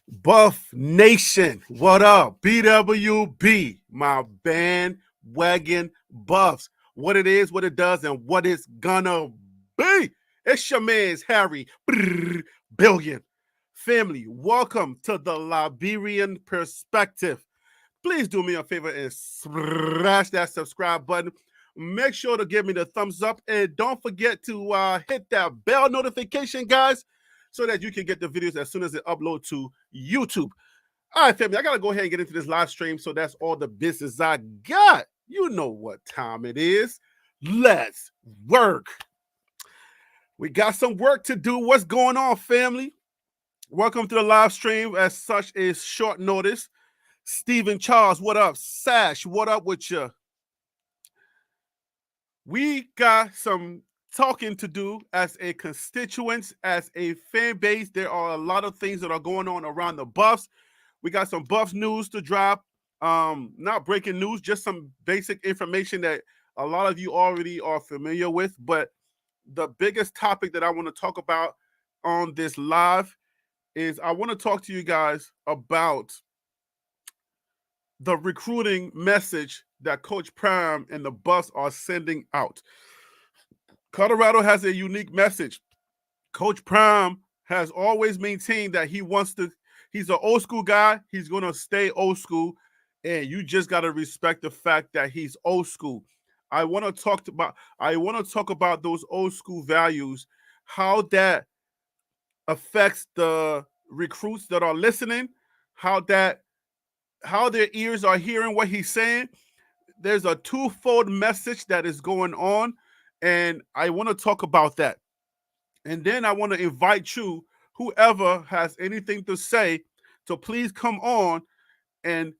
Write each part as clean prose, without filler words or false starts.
Buff Nation, what up? BWB, my bandwagon buffs. What it is, what it does, and what it's gonna be. It's your man's Harry Billion. Family, welcome to the Liberian Perspective. Please do me a favor and smash that subscribe button. Make sure to give me the thumbs up and don't forget to hit that bell notification, guys, so that you can get the videos as soon as they upload to YouTube. All right, family, I got to go ahead and get into this live stream, so that's all the business I got. You know what time it is. Let's work. We got some work to do. What's going on, family? Welcome to the live stream. As such is short notice. Stephen Charles, what up? Sash, what up with you? We got some talking to do as a constituents, as a fan base. There are a lot of things that are going on around the Buffs. We got some Buffs news to drop. Not breaking news, just some basic information that a lot of you already are familiar with. But the biggest topic that I want to talk about on this live is I want to talk to you guys about the recruiting message that Coach Prime and the Buffs are sending out. Colorado has a unique message. Coach Prime has always maintained that he's an old school guy. He's going to stay old school. And you just got to respect the fact that he's old school. I want to talk about those old school values, how that affects the recruits that are listening, how their ears are hearing what he's saying. There's a twofold message that is going on, and I want to talk about that. And then I want to invite you, whoever has anything to say, to please come on. And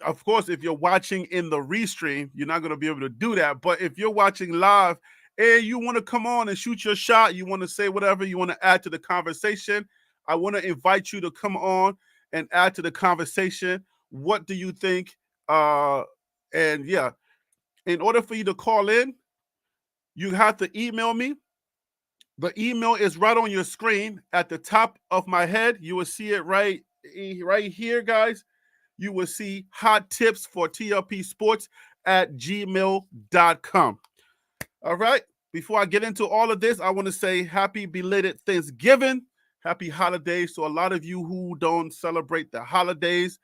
of course, if you're watching in the restream, you're not going to be able to do that. But if you're watching live and you want to come on and shoot your shot, you want to say whatever, you want to add to the conversation, I want to invite you to come on and add to the conversation. What do you think? And yeah, in order for you to call in, you have to email me. The email is right on your screen at the top of my head. You will see it right here, guys. You will see hot tips for TLP Sports at gmail.com. All right. Before I get into all of this, I want to say happy belated Thanksgiving. Happy holidays to a lot of you who don't celebrate the holidays.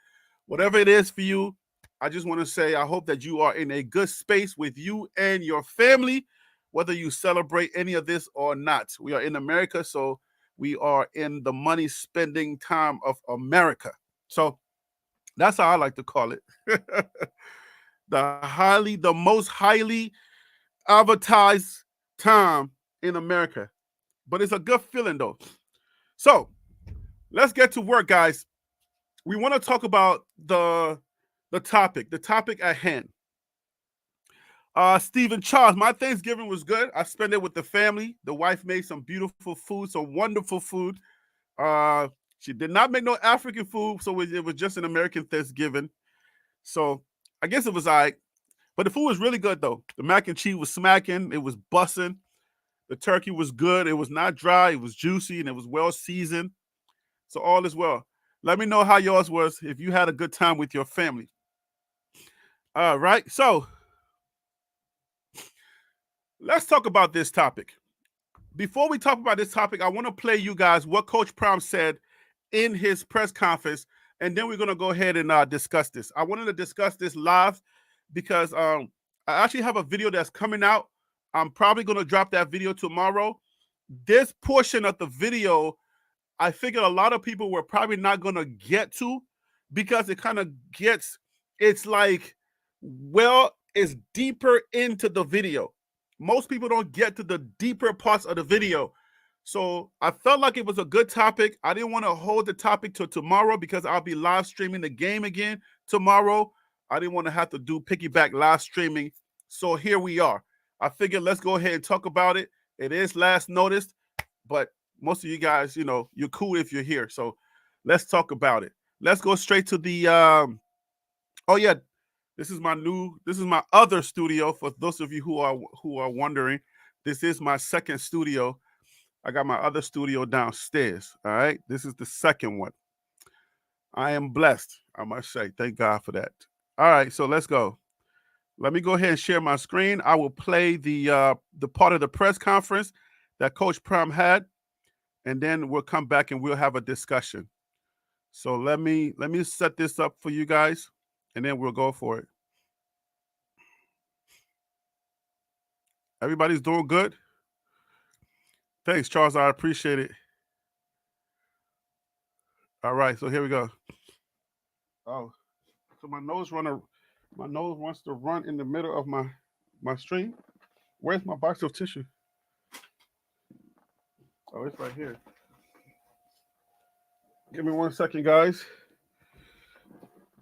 Whatever it is for you, I just want to say I hope that you are in a good space with you and your family, whether you celebrate any of this or not. We are in America, so we are in the money spending time of America. So that's how I like to call it. The most highly advertised time in America. But it's a good feeling though. So let's get to work, guys. We want to talk about the topic at hand. Stephen Charles, my Thanksgiving was good. I spent it with the family. The wife made some beautiful food, some wonderful food. She did not make no African food, so it was just an American Thanksgiving. So I guess it was all right. But the food was really good, though. The mac and cheese was smacking. It was bussing. The turkey was good. It was not dry. It was juicy, and it was well seasoned. So all is well. Let me know how yours was, if you had a good time with your family. All right. So let's talk about this topic. Before we talk about this topic, I want to play you guys what Coach Prom said in his press conference, and then we're going to go ahead and discuss this. I wanted to discuss this live because I actually have a video that's coming out. I'm probably going to drop that video tomorrow. This portion of the video, I figured a lot of people were probably not going to get to because it kind of it's like, well, it's deeper into the video. Most people don't get to the deeper parts of the video. So I felt like it was a good topic. I didn't want to hold the topic till tomorrow because I'll be live streaming the game again tomorrow. I didn't want to have to do piggyback live streaming. So here we are. I figured let's go ahead and talk about it. It is last noticed, but most of you guys, you're cool if you're here. So let's talk about it. Let's go straight to the oh yeah, this is my other studio. For those of you who are wondering, this is my second studio. I got my other studio downstairs. All right. This is the second one. I am blessed, I must say. Thank God for that. All right, so let's go. Let me go ahead and share my screen. I will play the part of the press conference that Coach Prime had, and then we'll come back and we'll have a discussion. So let me set this up for you guys, and then we'll go for it. Everybody's doing good? Thanks, Charles. I appreciate it. All right, so here we go. Oh, so my nose wants to run in the middle of my stream. Where's my box of tissue? Oh, it's right here. Give me 1 second, guys.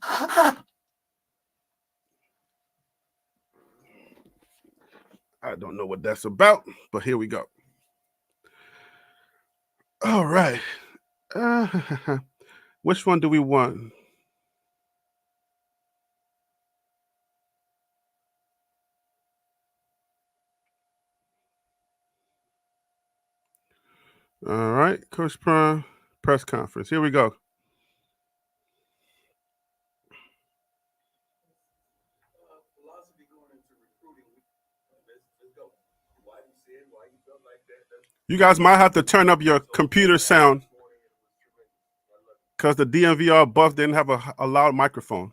I don't know what that's about, but here we go. All right. Which one do we want? All right, Coach Prime press conference. Here we go. You guys might have to turn up your computer sound because the DMVR buff didn't have a loud microphone.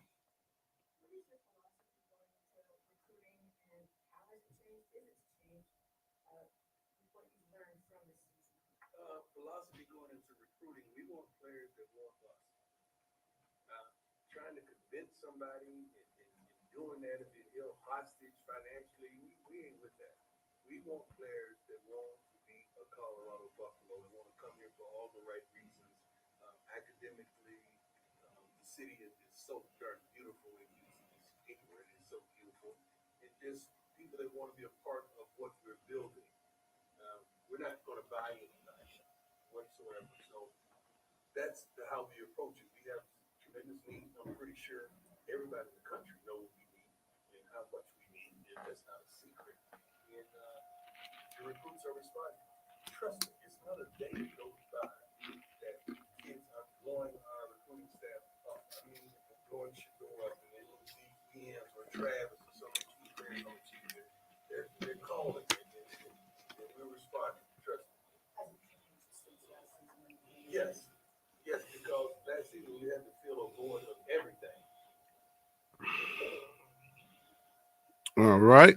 All right.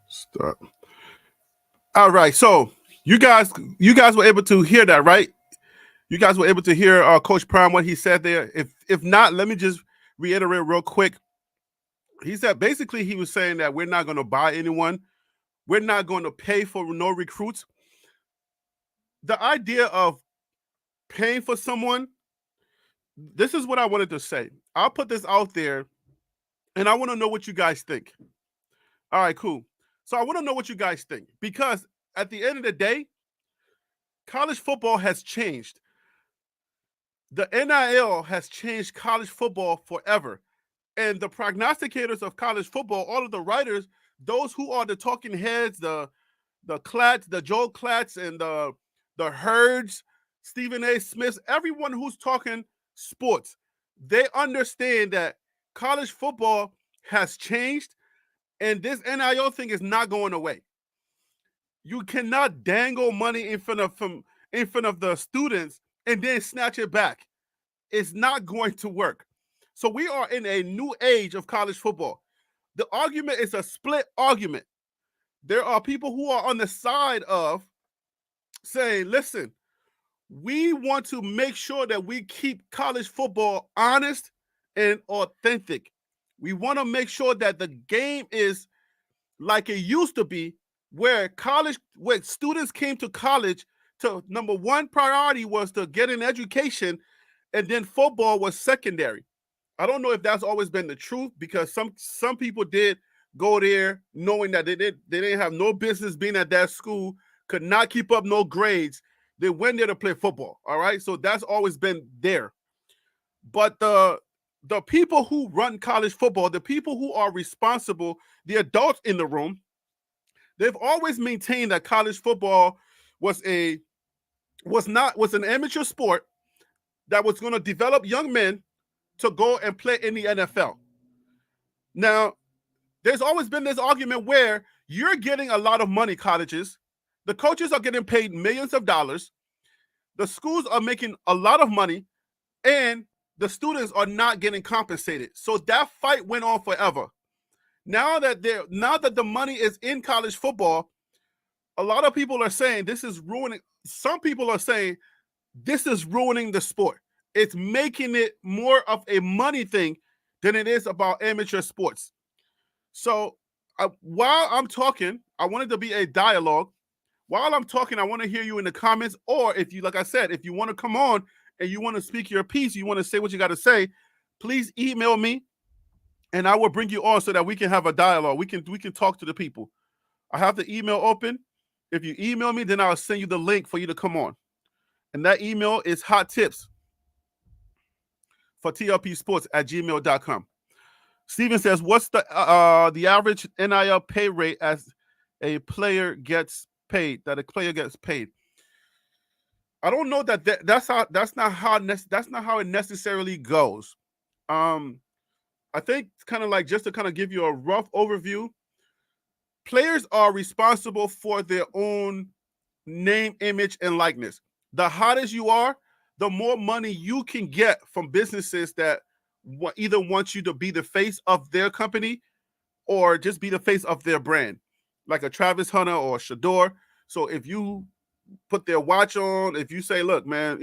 Stop. All right. So you guys were able to hear that, right? You guys were able to hear Coach Prime what he said there. If not, let me just reiterate real quick. He said basically he was saying that we're not going to buy anyone. We're not going to pay for no recruits. The idea of paying for someone, this is what I wanted to say. I'll put this out there, and I want to know what you guys think. All right, cool. So I want to know what you guys think because at the end of the day, college football has changed. The NIL has changed college football forever. And the prognosticators of college football, all of the writers, those who are the talking heads, the Klatts, the Joe Klatts, and the Herds, Stephen A. Smiths, everyone who's talking sports, they understand that college football has changed, and this NIL thing is not going away. You cannot dangle money in front of the students and then snatch it back. It's not going to work. So we are in a new age of college football. The argument is a split argument. There are people who are on the side of saying, listen, we want to make sure that we keep college football honest and authentic. We want to make sure that the game is like it used to be, where students came to college to, number one priority was to get an education, and then football was secondary. I don't know if that's always been the truth because some people did go there knowing that they didn't have no business being at that school, could not keep up no grades. They went there to play football. All right, so that's always been there. But the people who run college football, the people who are responsible, the adults in the room, they've always maintained that college football was a was an amateur sport that was going to develop young men to go and play in the NFL. Now, there's always been this argument where you're getting a lot of money, colleges. The coaches are getting paid millions of dollars. The schools are making a lot of money, and the students are not getting compensated. So that fight went on forever. Now that the money is in college football, a lot of people are saying this is ruining. Some people are saying this is ruining the sport. It's making it more of a money thing than it is about amateur sports. So while I'm talking, I want it to be a dialogue. While I'm talking, I want to hear you in the comments, or if you, like I said, if you want to come on and you want to speak your piece, you want to say what you got to say, please email me, and I will bring you on so that we can have a dialogue. We can talk to the people. I have the email open. If you email me, then I'll send you the link for you to come on. And that email is hot tips for tlpsports@gmail.com. Steven says, what's the average NIL pay rate as a player gets paid, that a player gets paid? I don't know that's not how it necessarily goes. I think kind of like, just to kind of give you a rough overview, players are responsible for their own name, image, and likeness. The hotter you are, the more money you can get from businesses that either want you to be the face of their company or just be the face of their brand, like a Travis Hunter or Shedeur. So if you put their watch on, if you say, look, man,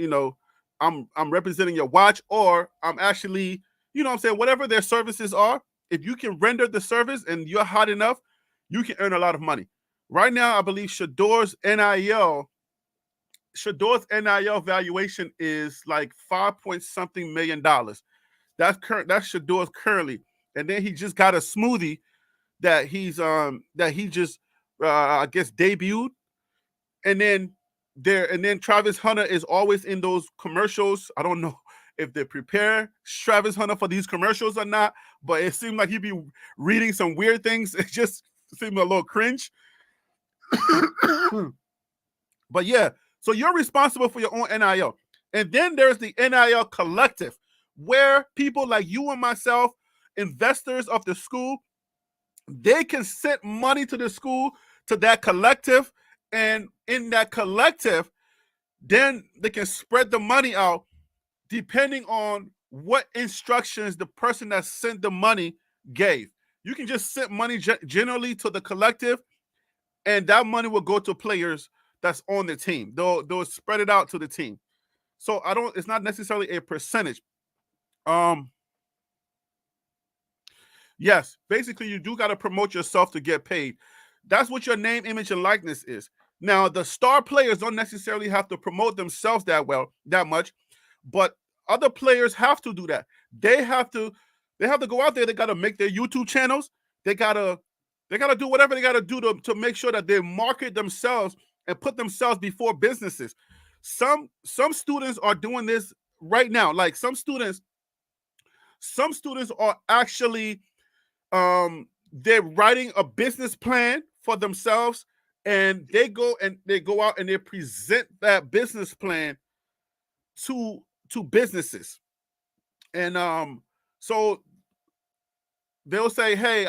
I'm representing your watch, or I'm actually, what I'm saying, whatever their services are, if you can render the service and you're hot enough, you can earn a lot of money. Right now, I believe Shedeur's NIL valuation is like $5 million. That's Shedeur's currently. And then he just got a smoothie that he just I guess debuted. And then Travis Hunter is always in those commercials. I don't know if they prepare Travis Hunter for these commercials or not, but it seemed like he'd be reading some weird things. It just seemed a little cringe. But yeah, so you're responsible for your own NIL. And then there's the NIL collective, where people like you and myself, investors of the school, they can send money to the school, to that collective. And in that collective, then they can spread the money out depending on what instructions the person that sent the money gave. You can just send money generally to the collective, and that money will go to players that's on the team. They'll spread it out to the team. So it's not necessarily a percentage. Yes, basically you do got to promote yourself to get paid. That's what your name, image, and likeness is. Now, the star players don't necessarily have to promote themselves that much, but other players have to do that. They have to go out there. They got to make their YouTube channels. They gotta do whatever they gotta do to make sure that they market themselves and put themselves before businesses. Some students are doing this right now. Like some students are actually they're writing a business plan for themselves, and they go out and they present that business plan to businesses. And so they'll say, hey,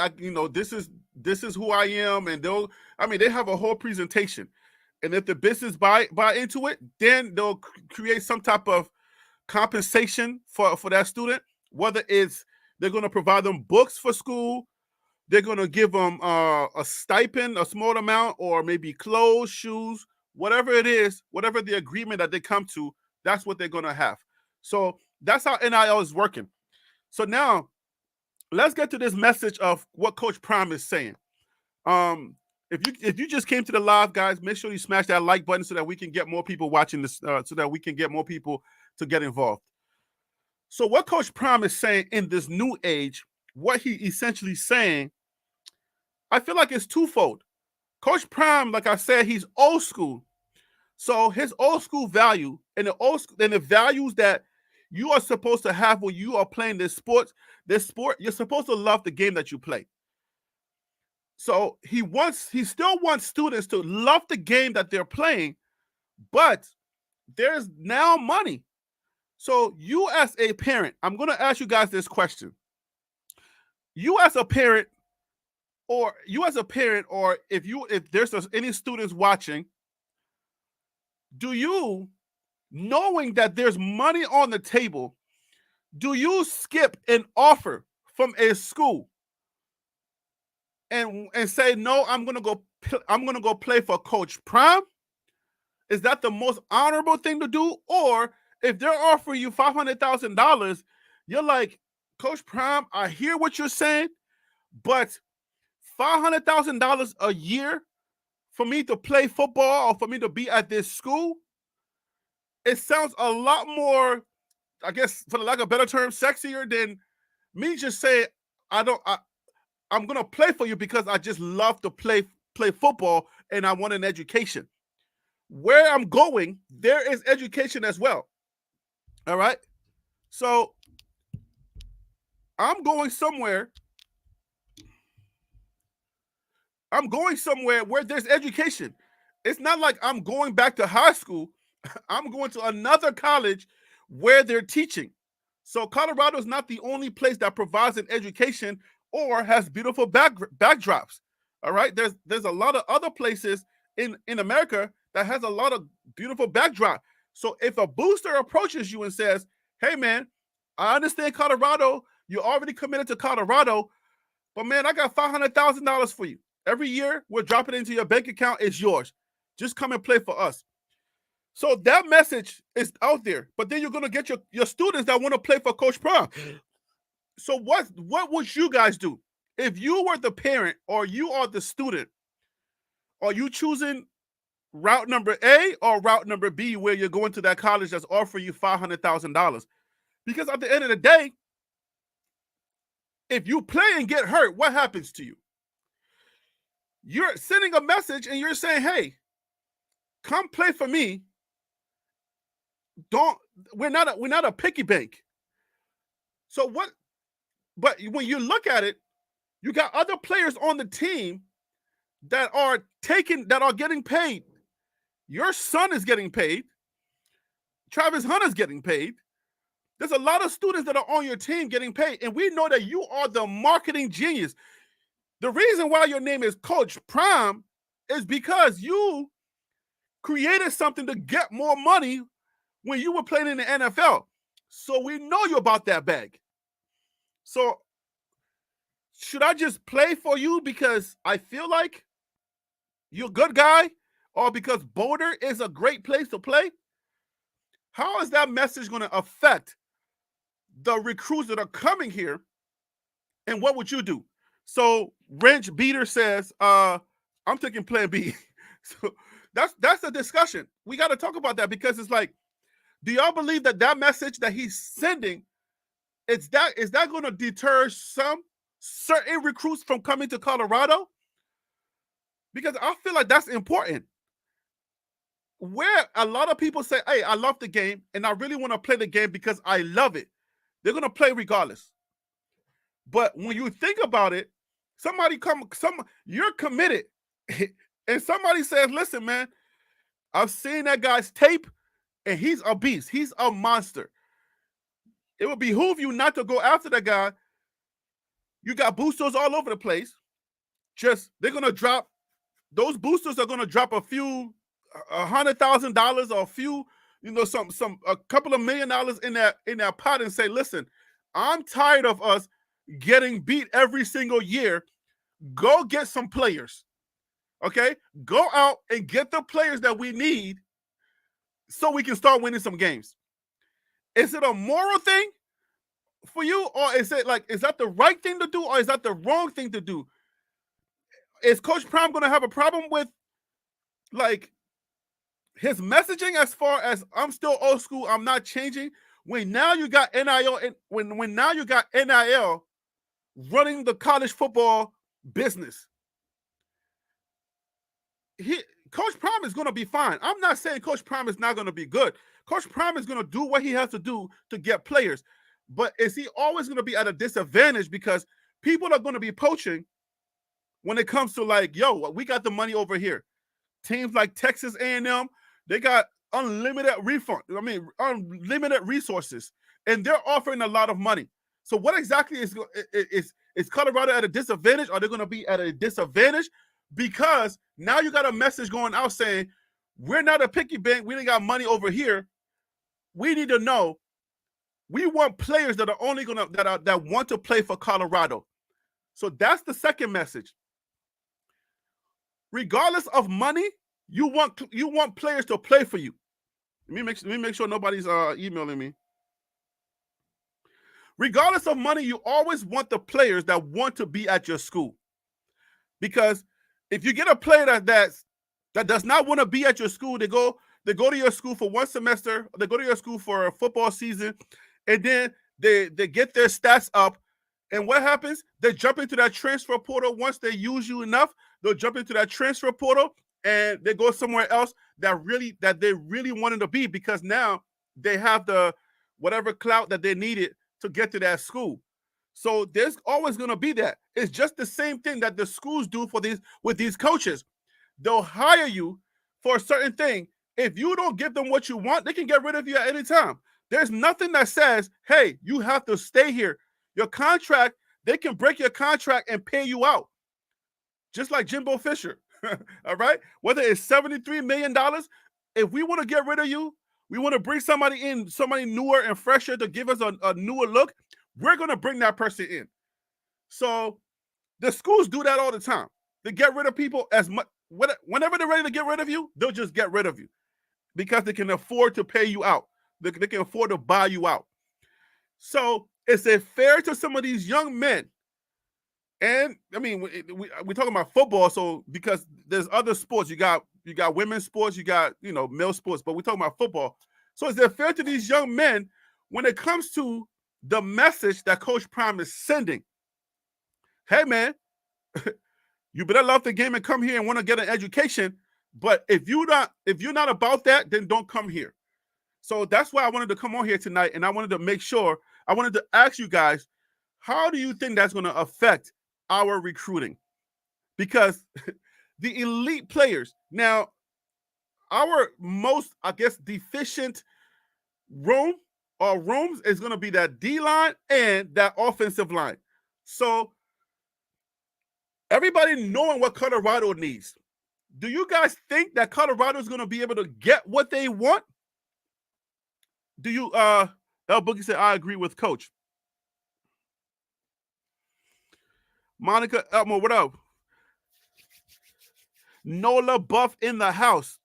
this is who I am, and they have a whole presentation. And if the business buy into it, then they'll create some type of compensation for that student, whether it's they're going to provide them books for school, they're going to give them a stipend, a small amount, or maybe clothes, shoes, whatever it is, whatever the agreement that they come to, that's what they're going to have. So that's how NIL is working. So now let's get to this message of what Coach Prime is saying. If you just came to the live, guys, make sure you smash that like button so that we can get more people watching this, so that we can get more people to get involved. So what Coach Prime is saying in this new age, what he essentially saying, I feel like it's twofold. Coach Prime, like I said, he's old school. So his old school value and the values that you are supposed to have when you are playing this sport, you're supposed to love the game that you play. So he still wants students to love the game that they're playing, but there's now money. So you as a parent, I'm going to ask you guys this question. You as a parent, or if there's any students watching, do you, knowing that there's money on the table, do you skip an offer from a school and say no? I'm gonna go play for Coach Prime. Is that the most honorable thing to do? Or if they're offering you $500,000, you're like, Coach Prime, I hear what you're saying, but $500,000 a year for me to play football or for me to be at this school, it sounds a lot more, I guess, for the lack of a better term, sexier than me just saying, I'm gonna play for you because I just love to play football and I want an education. Where I'm going, there is education as well. All right. So I'm going somewhere. Where there's education. It's not like I'm going back to high school. I'm going to another college where they're teaching. So Colorado is not the only place that provides an education or has beautiful backdrops. All right. There's a lot of other places in America that has a lot of beautiful backdrop. So if a booster approaches you and says, hey man, I understand Colorado, you're already committed to Colorado, but man, I got $500,000 for you. Every year, we'll drop it into your bank account. It's yours. Just come and play for us. So that message is out there. But then you're going to get your students that want to play for Coach Prime. So what would you guys do? If you were the parent or you are the student, are you choosing route number A or route number B where you're going to that college that's offering you $500,000? Because at the end of the day, if you play and get hurt, what happens to you? You're sending a message and you're saying, hey, come play for me. We're not a piggy bank. So what? But when you look at it, you got other players on the team that are getting paid. Your son is getting paid. Travis Hunter's getting paid. There's a lot of students that are on your team getting paid. And we know that you are the marketing genius. The reason why your name is Coach Prime is because you created something to get more money when you were playing in the NFL. So we know you about that bag. So should I just play for you because I feel like you're a good guy or because Boulder is a great place to play? How is that message going to affect the recruits that are coming here? And what would you do? So Wrench Beater says, I'm taking plan B. So that's the discussion. We got to talk about that because it's like, do y'all believe that message that he's sending, is that going to deter some certain recruits from coming to Colorado? Because I feel like that's important. Where a lot of people say, hey, I love the game and I really want to play the game because I love it. They're going to play regardless. But when you think about it, you're committed. And somebody says, listen, man, I've seen that guy's tape and he's a beast. He's a monster. It would behoove you not to go after that guy. You got boosters all over the place. They're going to drop, those boosters are going to drop $100,000 or a couple of $1 million in that pot and say, listen, I'm tired of us getting beat every single year. Go get some players. Okay? Go out and get the players that we need so we can start winning some games. Is it a moral thing for you? Or is that the right thing to do? Or is that the wrong thing to do? Is Coach Prime going to have a problem with his messaging as far as I'm still old school, I'm not changing? When now you got NIL and when now you got NIL running the college football business. Coach Prime is going to be fine. I'm not saying Coach Prime is not going to be good. Coach Prime is going to do what he has to do to get players. But is he always going to be at a disadvantage because people are going to be poaching when it comes to like, yo, we got the money over here. Teams like Texas A&M, they got unlimited unlimited resources, and they're offering a lot of money. So what exactly is Colorado at a disadvantage? Are they going to be at a disadvantage? Because now you got a message going out saying, we're not a picky bank. We ain't got money over here. We need to know. We want players that are only that want to play for Colorado. So that's the second message. Regardless of money, you want players to play for you. Let me make sure nobody's emailing me. Regardless of money, you always want the players that want to be at your school. Because if you get a player that does not want to be at your school, they go to your school for one semester, they go to your school for a football season, and then they get their stats up. And what happens? They jump into that transfer portal. Once they use you enough, they'll jump into that transfer portal and they go somewhere else that they really wanted to be, because now they have the whatever clout that they needed to get to that school. So there's always going to be that. It's just the same thing that the schools do with these coaches. They'll hire you for a certain thing. If you don't give them what you want, they can get rid of you at any time. There's nothing that says, hey, you have to stay here. Your contract, they can break your contract and pay you out. Just like Jimbo Fisher. All right? Whether it's $73 million, if we want to get rid of you, we want to bring somebody in, somebody newer and fresher to give us a newer look, we're going to bring that person in. So the schools do that all the time. They get rid of people whenever they're ready to get rid of you, they'll just get rid of you because they can afford to pay you out. They can afford to buy you out. So is it fair to some of these young men? And I mean, we're talking about football, so because there's other sports, you got women's sports, you got male sports, but we're talking about football. So is it fair to these young men when it comes to the message that Coach Prime is sending? Hey man, you better love the game and come here and want to get an education. But if you're not about that, then don't come here. So that's why I wanted to come on here tonight, and I wanted to ask you guys, how do you think that's going to affect our recruiting? Because the elite players, now, our most, I guess, deficient rooms is going to be that D-line and that offensive line. So everybody knowing what Colorado needs, do you guys think that Colorado is going to be able to get what they want? Do you, El Boogie said, I agree with Coach. Monica Elmo, what up? Nola Buff in the house.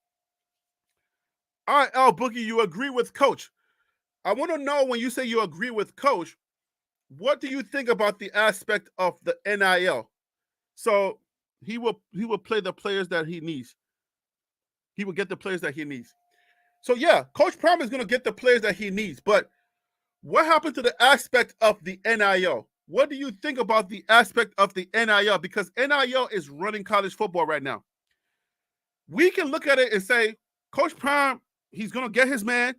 All right, El Boogie, you agree with Coach. I want to know, when you say you agree with Coach, what do you think about the aspect of the NIL? So he will play the players that he needs. He will get the players that he needs. So yeah, Coach Prime is going to get the players that he needs. But what happened to the aspect of the NIL? What do you think about the aspect of the NIL? Because NIL is running college football right now. We can look at it and say, Coach Prime, he's going to get his man.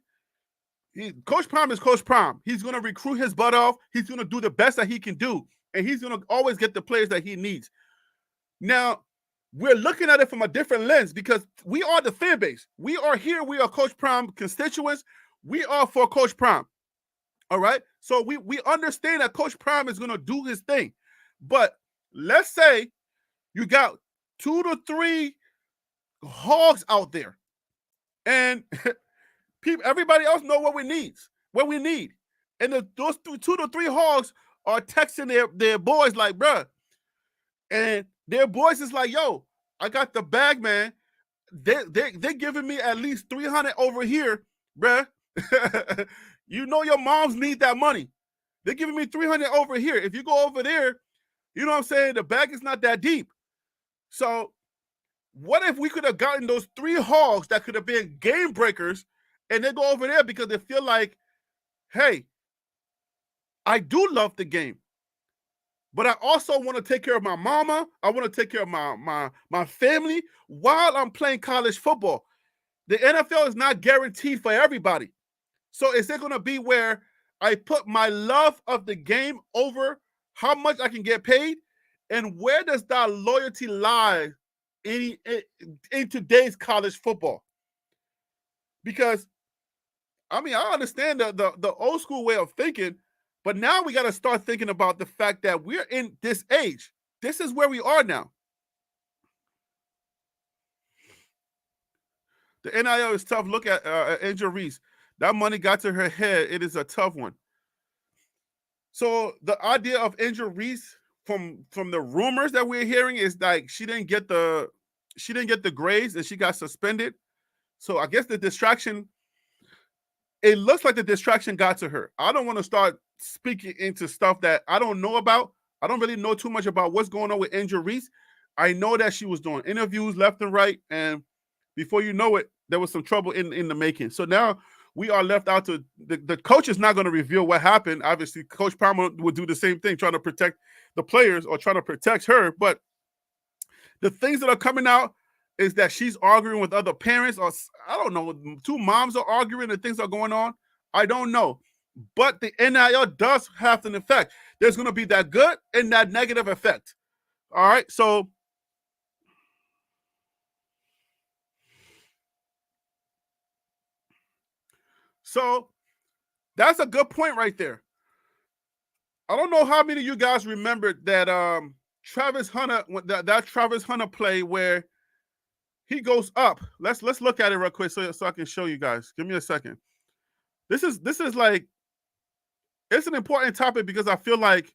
Coach Prime is Coach Prime. He's going to recruit his butt off. He's going to do the best that he can do. And he's going to always get the players that he needs. Now, we're looking at it from a different lens because we are the fan base. We are here. We are Coach Prime constituents. We are for Coach Prime. All right? So we understand that Coach Prime is going to do his thing. But let's say you got 2 to 3 hogs out there. And everybody else know what we need. And those 2 to 3 hogs are texting their boys like, bruh. And their boys is like, yo, I got the bag, man. They're giving me at least 300 over here, bruh. You know your moms need that money. They're giving me 300 over here. If you go over there, you know what I'm saying? The bag is not that deep. So what if we could have gotten those 3 hogs that could have been game breakers, and they go over there because they feel like, hey, I do love the game, but I also want to take care of my mama. I want to take care of my family while I'm playing college football. The NFL is not guaranteed for everybody. So is it going to be where I put my love of the game over how much I can get paid? And where does that loyalty lie in today's college football? Because, I mean, I understand the old school way of thinking, but now we got to start thinking about the fact that we're in this age. This is where we are now. The NIL is tough. Look at Angel Reese. That money got to her head. It is a tough one. So the idea of Angel Reese from the rumors that we're hearing is like she didn't get the grades and she got suspended. So I guess the distraction, it looks like the distraction got to her. I don't want to start speaking into stuff that I don't know about. I don't really know too much about what's going on with Angel Reese. I know that she was doing interviews left and right, and before you know it, there was some trouble in the making. So now we are left out to the coach is not going to reveal what happened. Obviously, Coach Palmer would do the same thing, trying to protect the players or trying to protect her. But the things that are coming out is that she's arguing with other parents, or I don't know, two moms are arguing and things are going on. I don't know. But the NIL does have an effect. There's going to be that good and that negative effect. All right. So that's a good point right there. I don't know how many of you guys remembered that Travis Hunter, that Travis Hunter play where he goes up. Let's look at it real quick so I can show you guys. Give me a second. This is like, it's an important topic because I feel like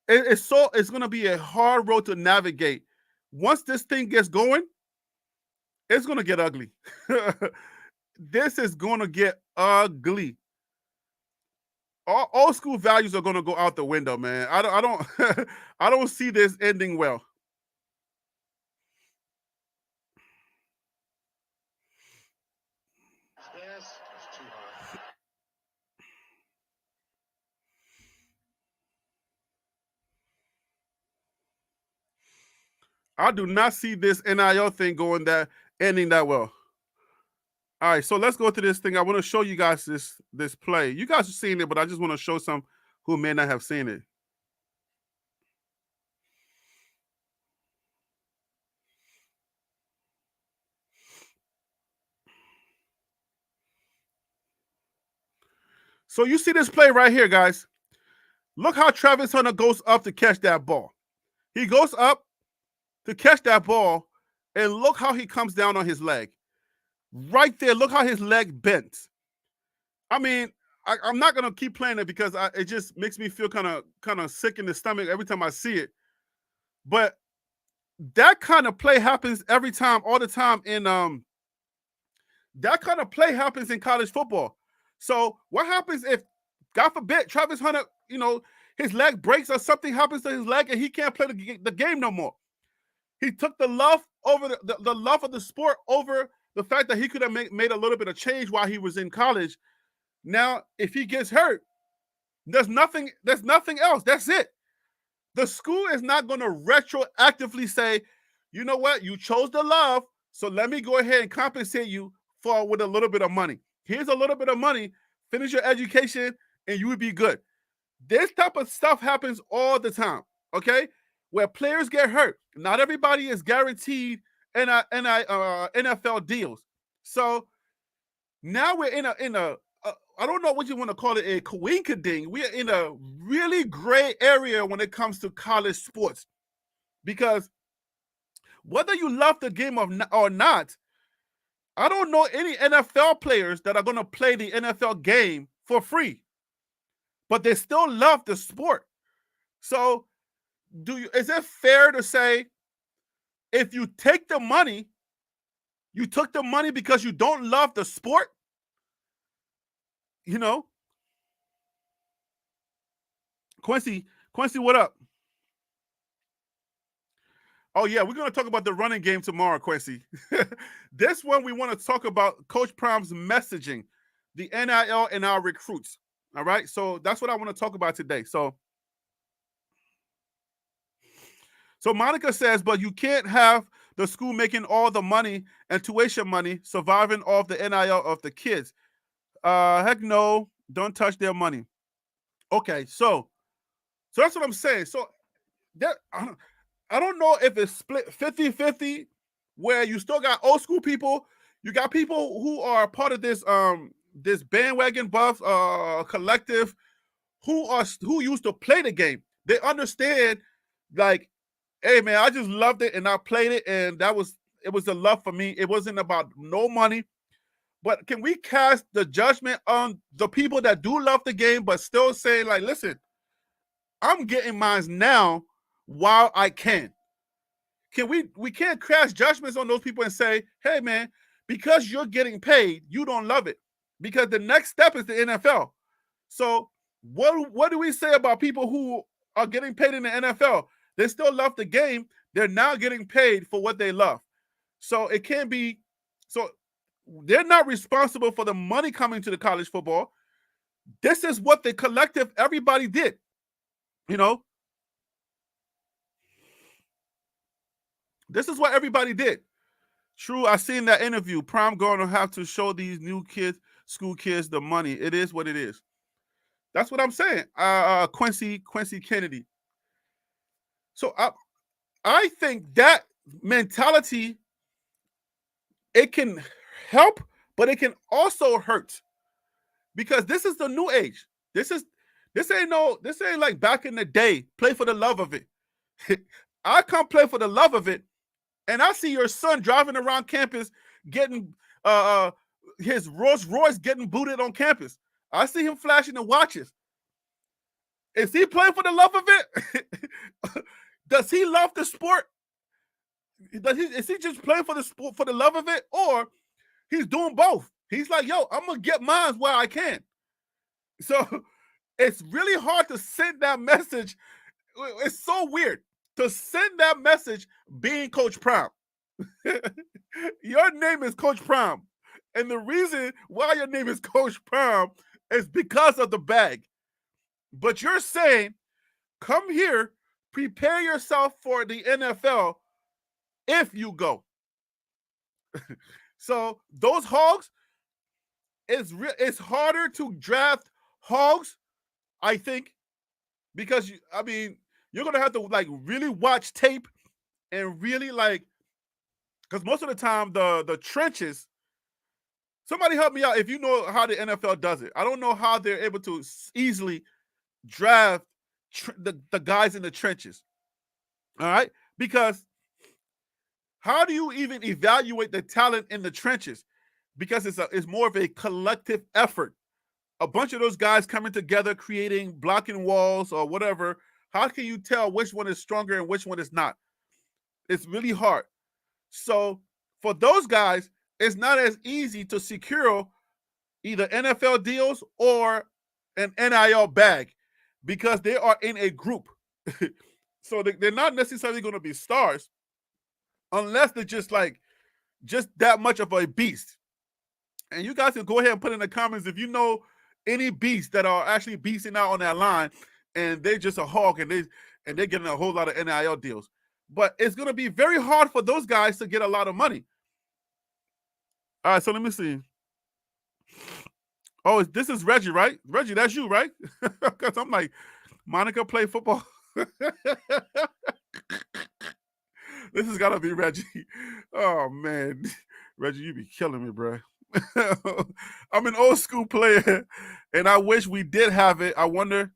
it's going to be a hard road to navigate. Once this thing gets going, it's going to get ugly. This is going to get ugly. All old school values are going to go out the window, man. I don't I don't see this ending well. I do not see this NIL thing ending that well. All right, so let's go to this thing. I want to show you guys this play. You guys have seen it, but I just want to show some who may not have seen it. So you see this play right here, guys. Look how Travis Hunter goes up to catch that ball. He goes up to catch that ball, and look how he comes down on his leg. Right there, look how his leg bent. I mean, I'm not gonna keep playing it because it just makes me feel kind of sick in the stomach every time I see it. But that kind of play happens every time, all the time in that kind of play happens in college football. So what happens if, God forbid, Travis Hunter, his leg breaks or something happens to his leg and he can't play the game no more? He took the love over the love of the sport over the fact that he could have made a little bit of change while he was in college. Now, if he gets hurt, there's nothing else. That's it. The school is not going to retroactively say, you know what, you chose the love, so let me go ahead and compensate you with a little bit of money. Here's a little bit of money, finish your education, and you would be good. This type of stuff happens all the time, okay? Where players get hurt. Not everybody is guaranteed NFL deals. So now we're in a I don't know what you want to call it, a coinkyding. We are in a really gray area when it comes to college sports, because whether you love the game or not, I don't know any NFL players that are going to play the NFL game for free, but they still love the sport. So is it fair to say if you take the money, you took the money because you don't love the sport? Quincy, what up? Oh, yeah, we're going to talk about the running game tomorrow, Quincy. This one, we want to talk about Coach Prom's messaging, the NIL and our recruits. All right, so that's what I want to talk about today. So Monica says, but you can't have the school making all the money and tuition money, surviving off the NIL of the kids. Heck no, don't touch their money. Okay, so that's what I'm saying. So that I don't know if it's split 50-50, where you still got old school people, you got people who are part of this bandwagon buff collective who used to play the game. They understand, like, hey man, I just loved it and I played it, and it was a love for me. It wasn't about no money. But can we cast the judgment on the people that do love the game but still say, like, listen, I'm getting mine now while I can. We can't cast judgments on those people and say, hey man, because you're getting paid, you don't love it. Because the next step is the NFL. So what do we say about people who are getting paid in the NFL? They still love the game. They're now getting paid for what they love. So it can't be so they're not responsible for the money coming to the college football. This is what the collective everybody did. You know, this is what everybody did. True, I seen that interview. Prime going to have to show these new kids, school kids, the money. It is what it is. That's what I'm saying. Quincy Kennedy. So I think that mentality, it can help, but it can also hurt, because this is the new age. This ain't like back in the day. Play for the love of it. I come play for the love of it, and I see your son driving around campus getting his Rolls Royce getting booted on campus. I see him flashing the watches. Is he playing for the love of it? Does he love the sport? Is he just playing for the sport for the love of it, or he's doing both? He's like, yo, I'm gonna get mine where I can. So it's really hard to send that message. It's so weird to send that message being Coach Prime. Your name is Coach Prime. And the reason why your name is Coach Prime is because of the bag. But you're saying, come here, prepare yourself for the NFL if you go. So those hogs, it's harder to draft hogs, I think, because you're gonna have to like really watch tape and really like, because most of the time the trenches. Somebody help me out if you know how the NFL does it. I don't know how they're able to easily draft the guys in the trenches. All right, because how do you even evaluate the talent in the trenches? Because it's more of a collective effort. A bunch of those guys coming together, creating blocking walls or whatever. How can you tell which one is stronger and which one is not? It's really hard. So for those guys, it's not as easy to secure either NFL deals or an NIL bag because they are in a group. So they're not necessarily going to be stars unless they're just that much of a beast. And you guys can go ahead and put in the comments if you know any beasts that are actually beasting out on that line and they're just a hawk and they're getting a whole lot of NIL deals. But it's going to be very hard for those guys to get a lot of money. All right, so let me see. Oh, this is Reggie, right? Reggie, that's you, right? Because I'm like, Monica play football. This has got to be Reggie. Oh, man. Reggie, you be killing me, bro. I'm an old school player, and I wish we did have it. I wonder,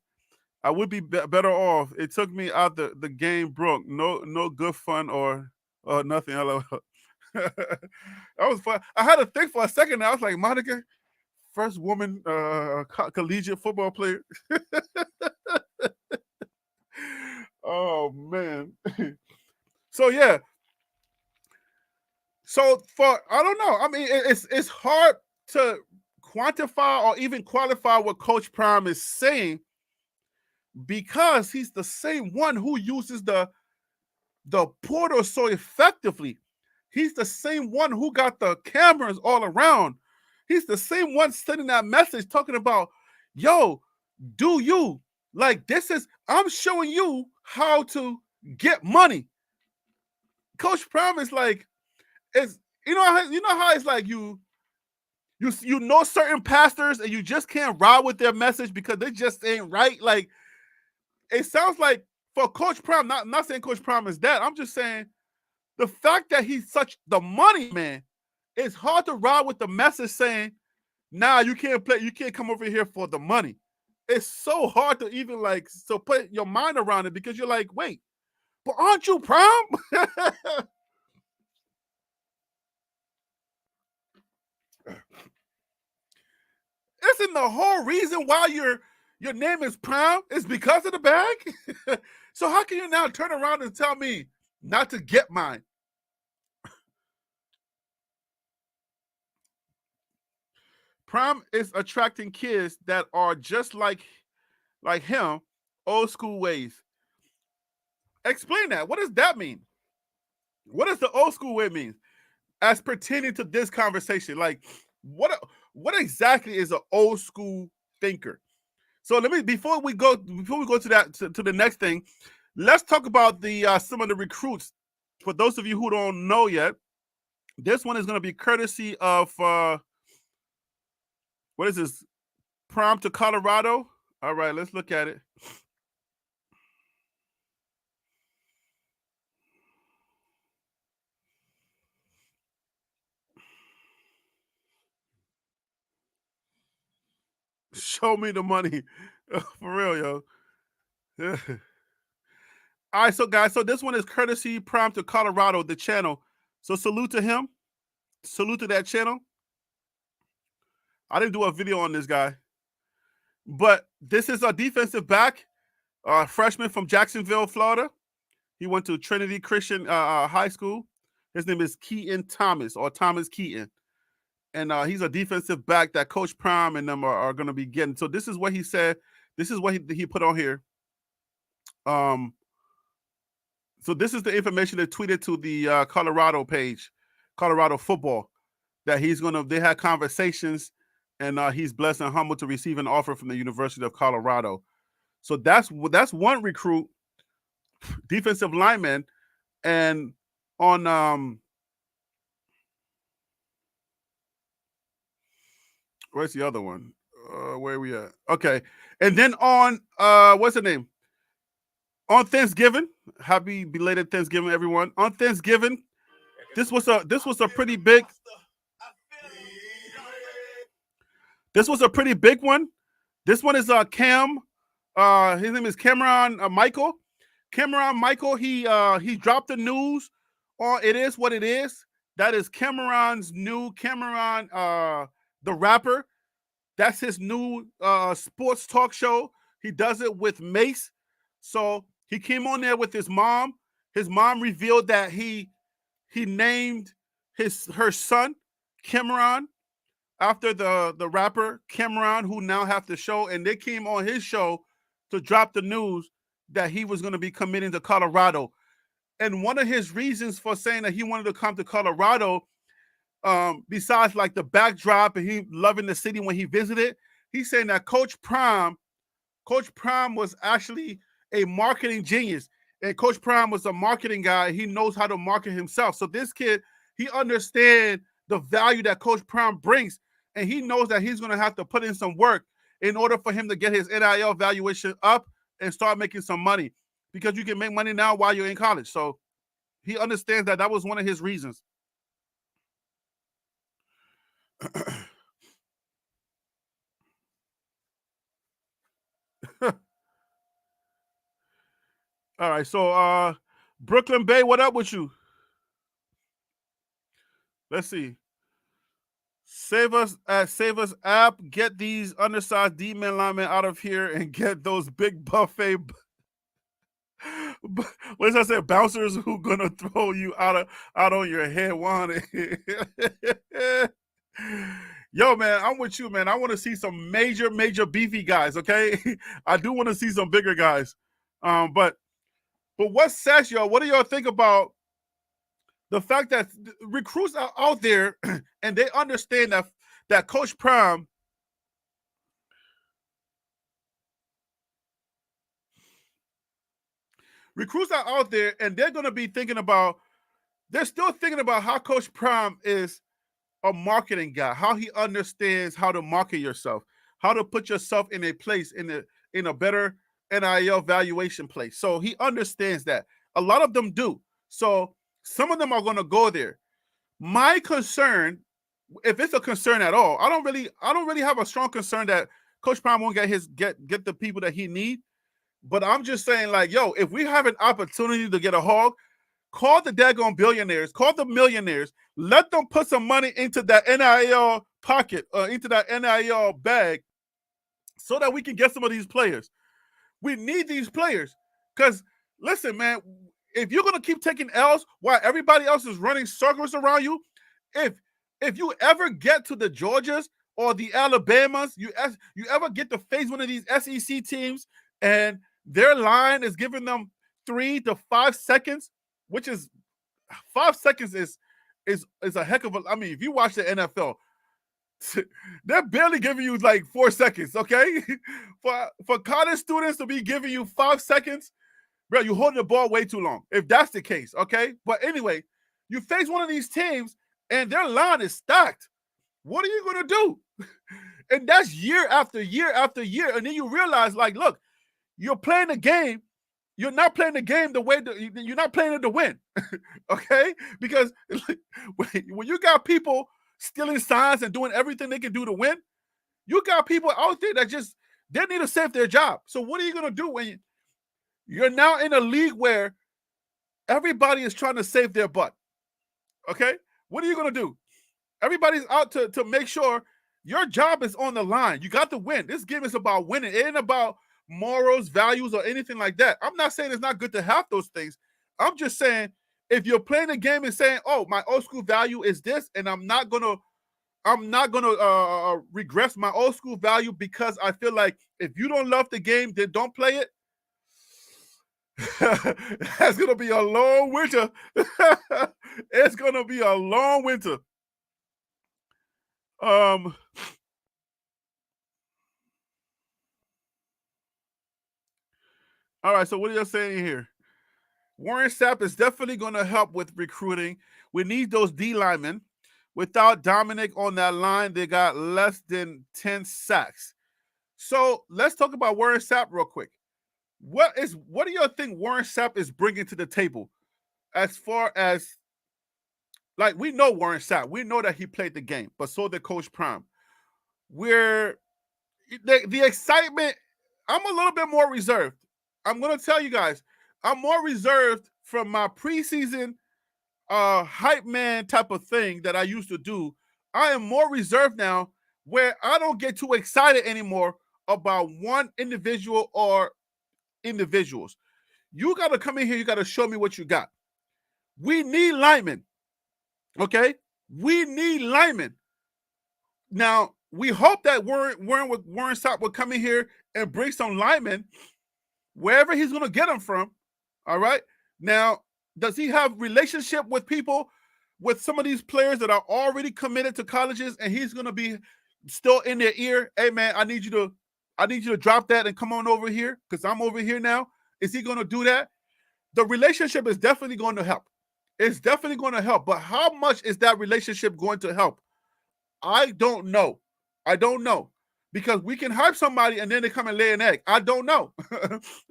I would be better off. It took me out the game broke. No good fun or nothing. That was fun. I had to think for a second. I was like, Monica, first woman collegiate football player. Oh man. So yeah. So I don't know. I mean, it's hard to quantify or even qualify what Coach Prime is saying because he's the same one who uses the portal so effectively. He's the same one who got the cameras all around. He's the same one sending that message talking about, yo, do you like this is I'm showing you how to get money. Coach Prime is like, it's you know how it's like you know certain pastors and you just can't ride with their message because they just ain't right. Like it sounds like for Coach Prime, not saying Coach Prime is that. I'm just saying the fact that he's such the money man, it's hard to ride with the message saying, nah, you can't play, you can't come over here for the money. It's so hard to even like so put your mind around it because you're like, wait, but aren't you Prime? Isn't the whole reason why your name is Prime is because of the bag? So how can you now turn around and tell me not to get mine? Prime is attracting kids that are just like him, old school ways. Explain that. What does that mean? What does the old school way mean as pertaining to this conversation? Like, what exactly is an old school thinker? So let me before we go to that to the next thing, let's talk about the some of the recruits. For those of you who don't know yet, this one is going to be courtesy of what is this? Prom to Colorado. All right, let's look at it. Show me the money. For real, yo. All right, so guys, so this one is courtesy Prom to Colorado, the channel. So salute to him. Salute to that channel. I didn't do a video on this guy, but this is a defensive back, freshman from Jacksonville, Florida. He went to Trinity Christian High School. His name is Keaton Thomas or Thomas Keaton. And he's a defensive back that Coach Prime and them are going to be getting. So this is what he said. This is what he put on here. Um, so this is the information that tweeted to the Colorado page, Colorado football, that they had conversations and he's blessed and humbled to receive an offer from the University of Colorado. So that's one recruit, defensive lineman, and on where's the other one? Where are we at? Okay, and then on what's the name? On Thanksgiving, happy belated Thanksgiving, everyone. On Thanksgiving, this was a pretty big. This was a pretty big one. This one is Cam. His name is Cameron Michael. Cameron Michael. He dropped the news on It Is What It Is. That is Cameron's new Cameron, the rapper. That's his new sports talk show. He does it with Mace. So he came on there with his mom. His mom revealed that he named her son Cameron after the rapper Cameron, who now have the show, and they came on his show to drop the news that he was going to be committing to Colorado. And one of his reasons for saying that he wanted to come to Colorado, besides like the backdrop and he loving the city when he visited, he's saying that Coach Prime was actually a marketing genius. And Coach Prime was a marketing guy. He knows how to market himself. So this kid, he understands the value that Coach Prime brings. And he knows that he's going to have to put in some work in order for him to get his NIL valuation up and start making some money. Because you can make money now while you're in college. So he understands that that was one of his reasons. All right, so Brooklyn Bay, what up with you? Let's see. Save us app. Get these undersized D-man linemen out of here and get those big buffet. What does I say? Bouncers who gonna throw you out on your head, one. Yo, man, I'm with you, man. I want to see some major beefy guys. Okay, I do want to see some bigger guys. But what says y'all? What do y'all think about the fact that recruits are out there and they understand that Coach Prime recruits are out there and they're going to be thinking about they're still thinking about how Coach Prime is a marketing guy, how he understands how to market yourself, how to put yourself in a place in a better NIL valuation place. So he understands that. A lot of them do. So some of them are going to go there. My concern, if it's a concern at all, I don't really have a strong concern that Coach Prime won't get the people that he need. But I'm just saying, like, yo, if we have an opportunity to get a hog, call the daggone billionaires, call the millionaires, let them put some money into that NIL pocket, into that NIL bag, so that we can get some of these players. We need these players. Because, listen, man, if you're going to keep taking L's while everybody else is running circles around you, if if you ever get to the Georgias or the Alabamas, you ever get to face one of these SEC teams and their line is giving them 3 to 5 seconds, which is 5 seconds is a heck of a. I mean, if you watch the NFL, they're barely giving you like 4 seconds, okay? For college students to be giving you 5 seconds, bro, you holding the ball way too long. If that's the case, okay? But anyway, you face one of these teams and their line is stacked. What are you gonna do? And that's year after year after year. And then you realize, like, look, you're playing the game. You're not playing the game the way you're not playing it to win, okay? Because when you got people stealing signs and doing everything they can do to win, you got people out there that just they need to save their job. So what are you gonna do when you're now in a league where everybody is trying to save their butt? Okay, what are you gonna do? Everybody's out to make sure your job is on the line. You got to win. This game is about winning. It ain't about morals, values, or anything like that. I'm not saying it's not good to have those things. I'm just saying if you're playing the game and saying, "Oh, my old school value is this," and I'm not gonna regress my old school value because I feel like if you don't love the game, then don't play it. That's gonna be a long winter. It's gonna be a long winter. Um, all right, so what are you saying here? Warren Sapp is definitely going to help with recruiting. We need those D linemen. Without Dominic on that line, they got less than 10 sacks. So let's talk about Warren Sapp real quick. What do you think Warren Sapp is bringing to the table as far as, like, we know Warren Sapp, we know that he played the game, but so did Coach Prime. Where the excitement, I'm a little bit more reserved. I'm gonna tell you guys, I'm more reserved from my preseason hype man type of thing that I used to do. I am more reserved now, where I don't get too excited anymore about one individual or individuals. You got to come in here, you got to show me what you got. We need linemen. Okay? We need linemen. Now, we hope that Warren Sapp will come in here and bring some linemen wherever he's going to get them from. All right? Now, does he have relationship with people, with some of these players that are already committed to colleges, and he's going to be still in their ear? Hey, man, I need you to drop that and come on over here because I'm over here now. Is he going to do that? The relationship is definitely going to help. It's definitely going to help. But how much is that relationship going to help? I don't know. I don't know. Because we can hype somebody and then they come and lay an egg. I don't know.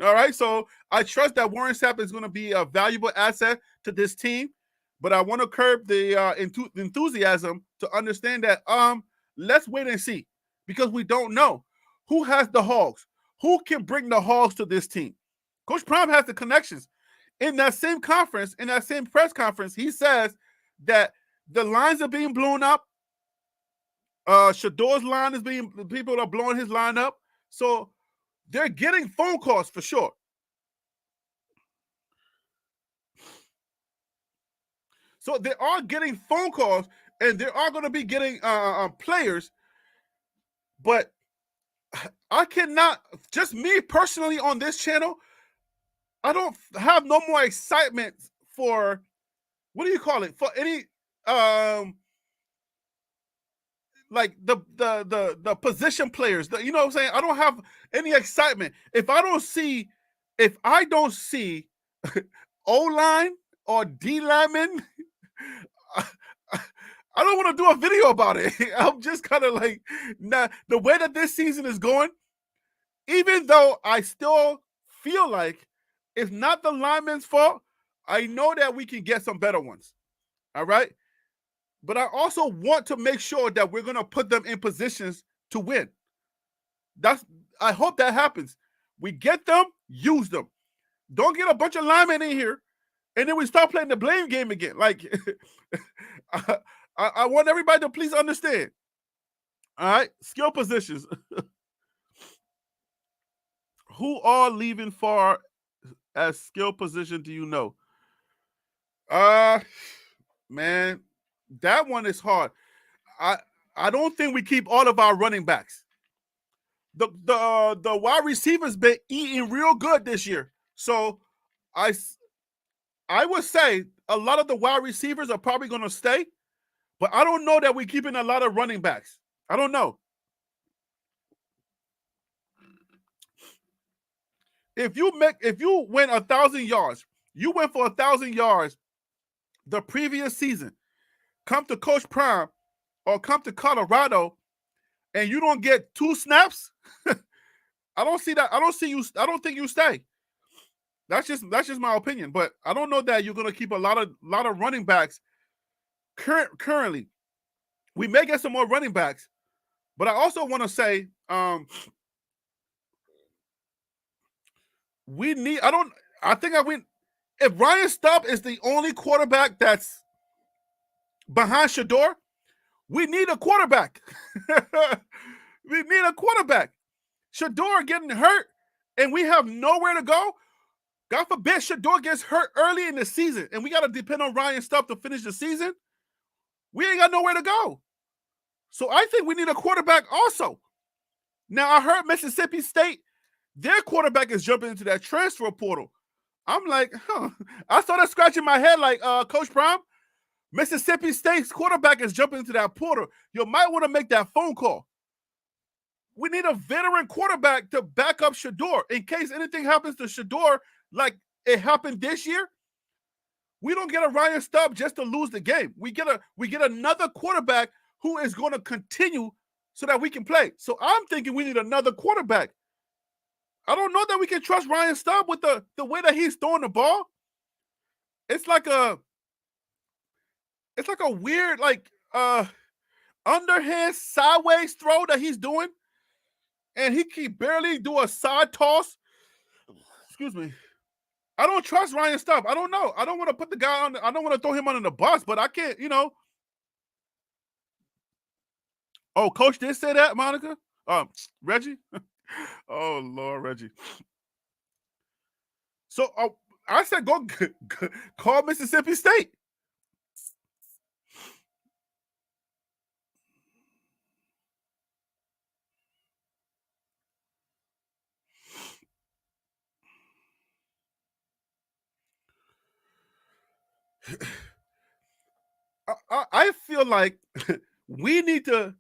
All right. So I trust that Warren Sapp is going to be a valuable asset to this team. But I want to curb the enthusiasm to understand that let's wait and see. Because we don't know who has the hogs. Who can bring the hogs to this team? Coach Prime has the connections. In that same conference, in that same press conference, he says that the lines are being blown up. Shedeur's line is being, people are blowing his line up. So they're getting phone calls for sure. So they are getting phone calls and they are going to be getting players. But I cannot, just me personally on this channel, I don't have no more excitement for, what do you call it? For any like the position players. You know what I'm saying? I don't have any excitement. If I don't see O line or D lineman I don't want to do a video about it. I'm just kind of like, nah, the way that this season is going, even though I still feel like it's not the lineman's fault, I know that we can get some better ones. All right. But I also want to make sure that we're going to put them in positions to win. I hope that happens. We get them, use them. Don't get a bunch of linemen in here, and then we start playing the blame game again. Like, I want everybody to please understand. All right, skill positions. Who are leaving far as skill position? Do you know? Man, that one is hard. I don't think we keep all of our running backs. The wide receivers been eating real good this year, so I would say a lot of the wide receivers are probably going to stay, but I don't know that we're keeping a lot of running backs. I don't know. If you win 1,000 yards, you went for 1,000 yards the previous season. Come to Coach Prime or come to Colorado, and you don't get 2 snaps. I don't see that. I don't think you stay. That's just my opinion. But I don't know that you're going to keep a lot of running backs. Currently, we may get some more running backs, but I also want to say we need. If Ryan Stubb is the only quarterback that's behind Shedeur, we need a quarterback. We need a quarterback. Shedeur getting hurt, and we have nowhere to go. God forbid Shedeur gets hurt early in the season, and we got to depend on Ryan Stubb to finish the season. We ain't got nowhere to go. So I think we need a quarterback also. Now, I heard Mississippi State, their quarterback is jumping into that transfer portal. I'm like, I started scratching my head like, Coach Prime, Mississippi State's quarterback is jumping into that portal. You might want to make that phone call. We need a veteran quarterback to back up Shedeur in case anything happens to Shedeur like it happened this year. We don't get a Ryan Stubb just to lose the game. We get another quarterback who is going to continue so that we can play. So I'm thinking we need another quarterback. I don't know that we can trust Ryan Stubb with the way that he's throwing the ball. It's like a weird underhand sideways throw that he's doing, and he can barely do a side toss. Excuse me. I don't trust Ryan Stubb. I don't know. I don't want to put the guy on. I don't want to throw him under the bus, but I can't. Oh, Coach did say that, Monica. Reggie. Oh Lord, Reggie. So I said go call Mississippi State. I feel like we need to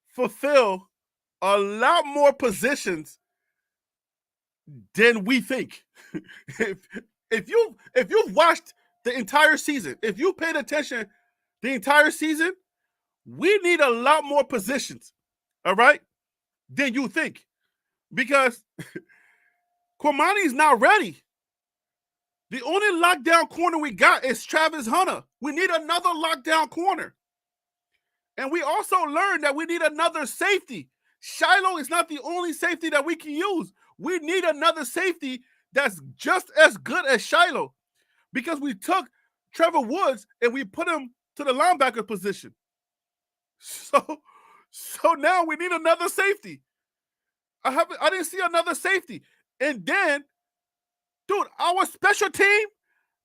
fulfill a lot more positions than we think. if you've watched the entire season, if you paid attention the entire season, we need a lot more positions, all right, than you think. Because Kwamani's not ready. The only lockdown corner we got is Travis Hunter. We need another lockdown corner. And we also learned that we need another safety. Shiloh is not the only safety that we can use. We need another safety that's just as good as Shiloh, because we took Trevor Woods and we put him to the linebacker position. So now we need another safety. I didn't see another safety. And then, dude, our special team,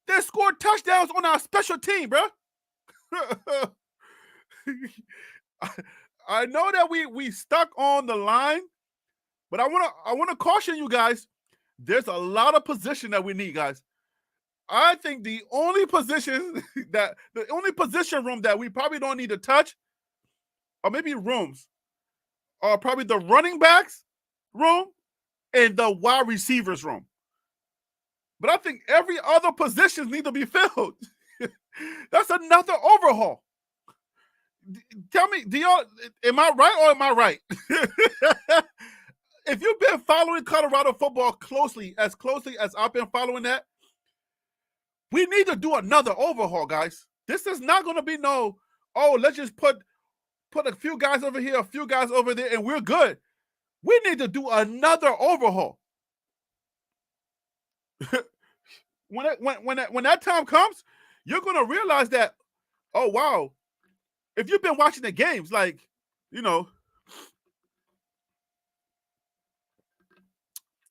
they scored touchdowns on our special team, bro. I know that we stuck on the line, but I want to caution you guys. There's a lot of position that we need, guys. I think the only position room that we probably don't need to touch, or maybe rooms, are probably the running backs room and the wide receivers room. But I think every other positions need to be filled. That's another overhaul. Tell me, do y'all, am I right or am I right? If you've been following Colorado football closely as I've been following that, we need to do another overhaul, guys. This is not going to be no, oh, let's just put a few guys over here, a few guys over there, and we're good. We need to do another overhaul. when that time comes, you're going to realize that, oh, wow, if you've been watching the games, like,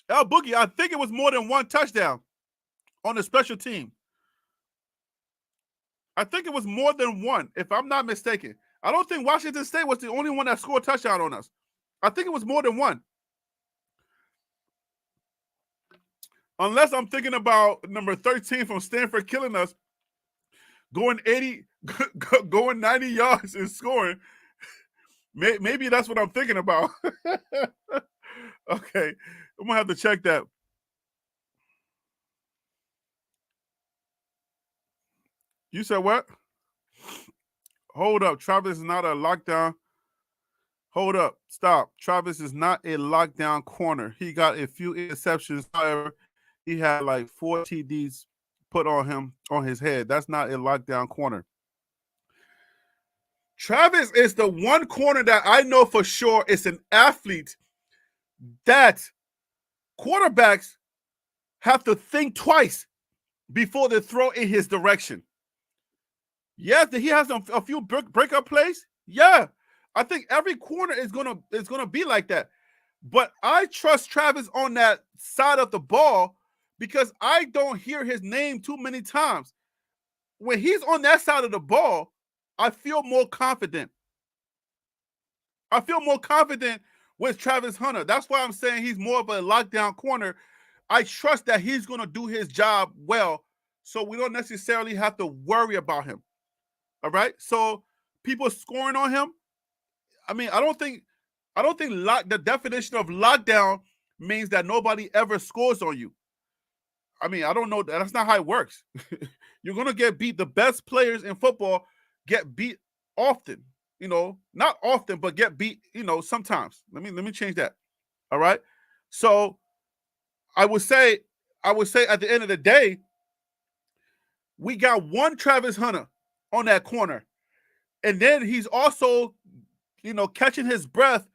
El Boogie, I think it was more than one touchdown on the special team. I think it was more than one, if I'm not mistaken. I don't think Washington State was the only one that scored a touchdown on us. I think it was more than one. Unless I'm thinking about number 13 from Stanford killing us, going 90 yards and scoring. Maybe that's what I'm thinking about. Okay, I'm gonna have to check that. You said what? Hold up, Travis is not a lockdown. Hold up, stop. Travis is not a lockdown corner. He got a few interceptions. However, he had like 4 TDs put on his head. That's not a lockdown corner. Travis is the one corner that I know for sure is an athlete that quarterbacks have to think twice before they throw in his direction. Yes, he has a few breakup plays. Yeah, I think every corner is gonna be like that. But I trust Travis on that side of the ball because I don't hear his name too many times. When he's on that side of the ball, I feel more confident. I feel more confident with Travis Hunter. That's why I'm saying he's more of a lockdown corner. I trust that he's going to do his job well, so we don't necessarily have to worry about him. All right? So people scoring on him, I mean, I don't think the definition of lockdown means that nobody ever scores on you. I mean, I don't know. That's not how it works. You're going to get beat. The best players in football get beat often. Not often, but get beat, sometimes. Let me change that. All right? So I would say at the end of the day, we got one Travis Hunter on that corner. And then he's also, catching his breath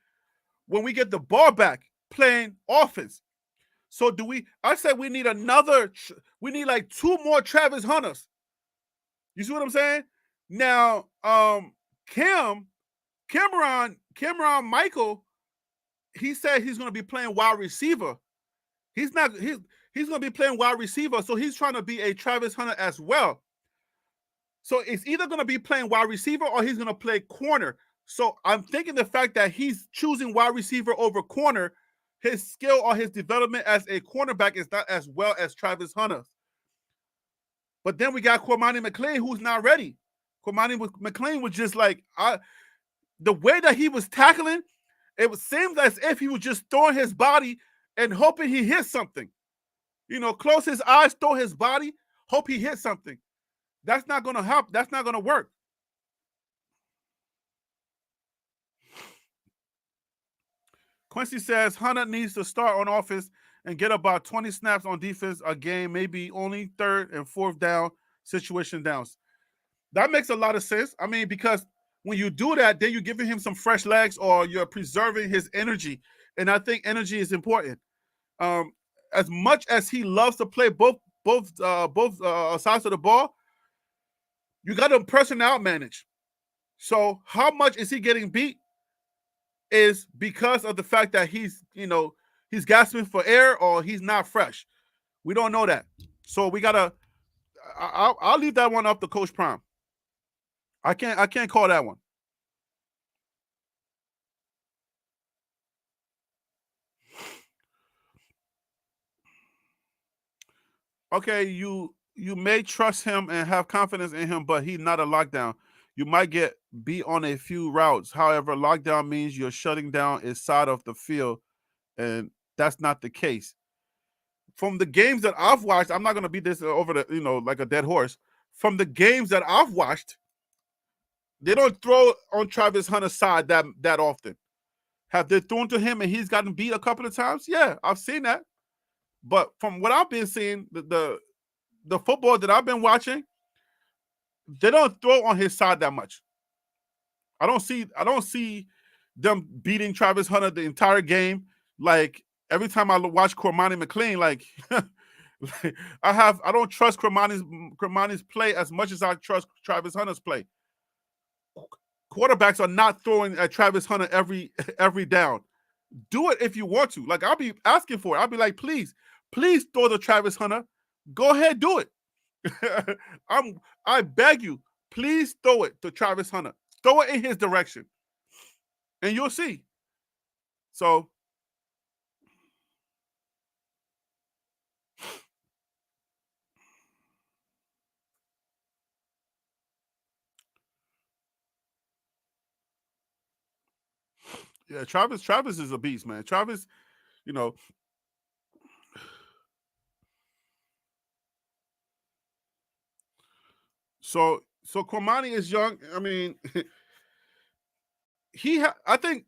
when we get the ball back, playing offense. So I said we need like 2 more Travis Hunters. You see what I'm saying? Now, Cameron Michael, he said he's going to be playing wide receiver. He's going to be playing wide receiver, so he's trying to be a Travis Hunter as well. So it's either going to be playing wide receiver or he's going to play corner. So I'm thinking the fact that he's choosing wide receiver over corner, his skill or his development as a cornerback is not as well as Travis Hunter. But then we got Cormani McLean, who's not ready. Cormani McLean was just like, the way that he was tackling, it seemed as if he was just throwing his body and hoping he hit something. Close his eyes, throw his body, hope he hit something. That's not going to help. That's not going to work. Quincy says Hunter needs to start on offense and get about 20 snaps on defense a game, maybe only 3rd and 4th down situation downs. That makes a lot of sense. I mean, because when you do that, then you're giving him some fresh legs or you're preserving his energy. And I think energy is important. As much as he loves to play both sides of the ball, you got to personnel manage. So how much is he getting beat is because of the fact that he's gasping for air or he's not fresh. We don't know that. So we got to I'll leave that one up to Coach Prime. I can't call that one. Okay, you may trust him and have confidence in him, but he's not a lockdown. You might get beat on a few routes. However, lockdown means you're shutting down a side of the field, and that's not the case. From the games that I've watched, I'm not going to beat this over like a dead horse. from the games that I've watched, they don't throw on Travis Hunter's side that often. Have they thrown to him and he's gotten beat a couple of times? Yeah, I've seen that. But from what I've been seeing, the football that I've been watching, they don't throw on his side that much. I don't see them beating Travis Hunter the entire game. Like every time I watch Cormani McLean, like I don't trust Cormani's play as much as I trust Travis Hunter's play. Quarterbacks are not throwing at Travis Hunter every down. Do it if you want to. Like I'll be asking for it. I'll be like, please throw to Travis Hunter. Go ahead, do it. I beg you, please throw it to Travis Hunter. Throw it in his direction, and you'll see. So, yeah, Travis is a beast, man. Travis, you know. So Cormani is young. I mean, I think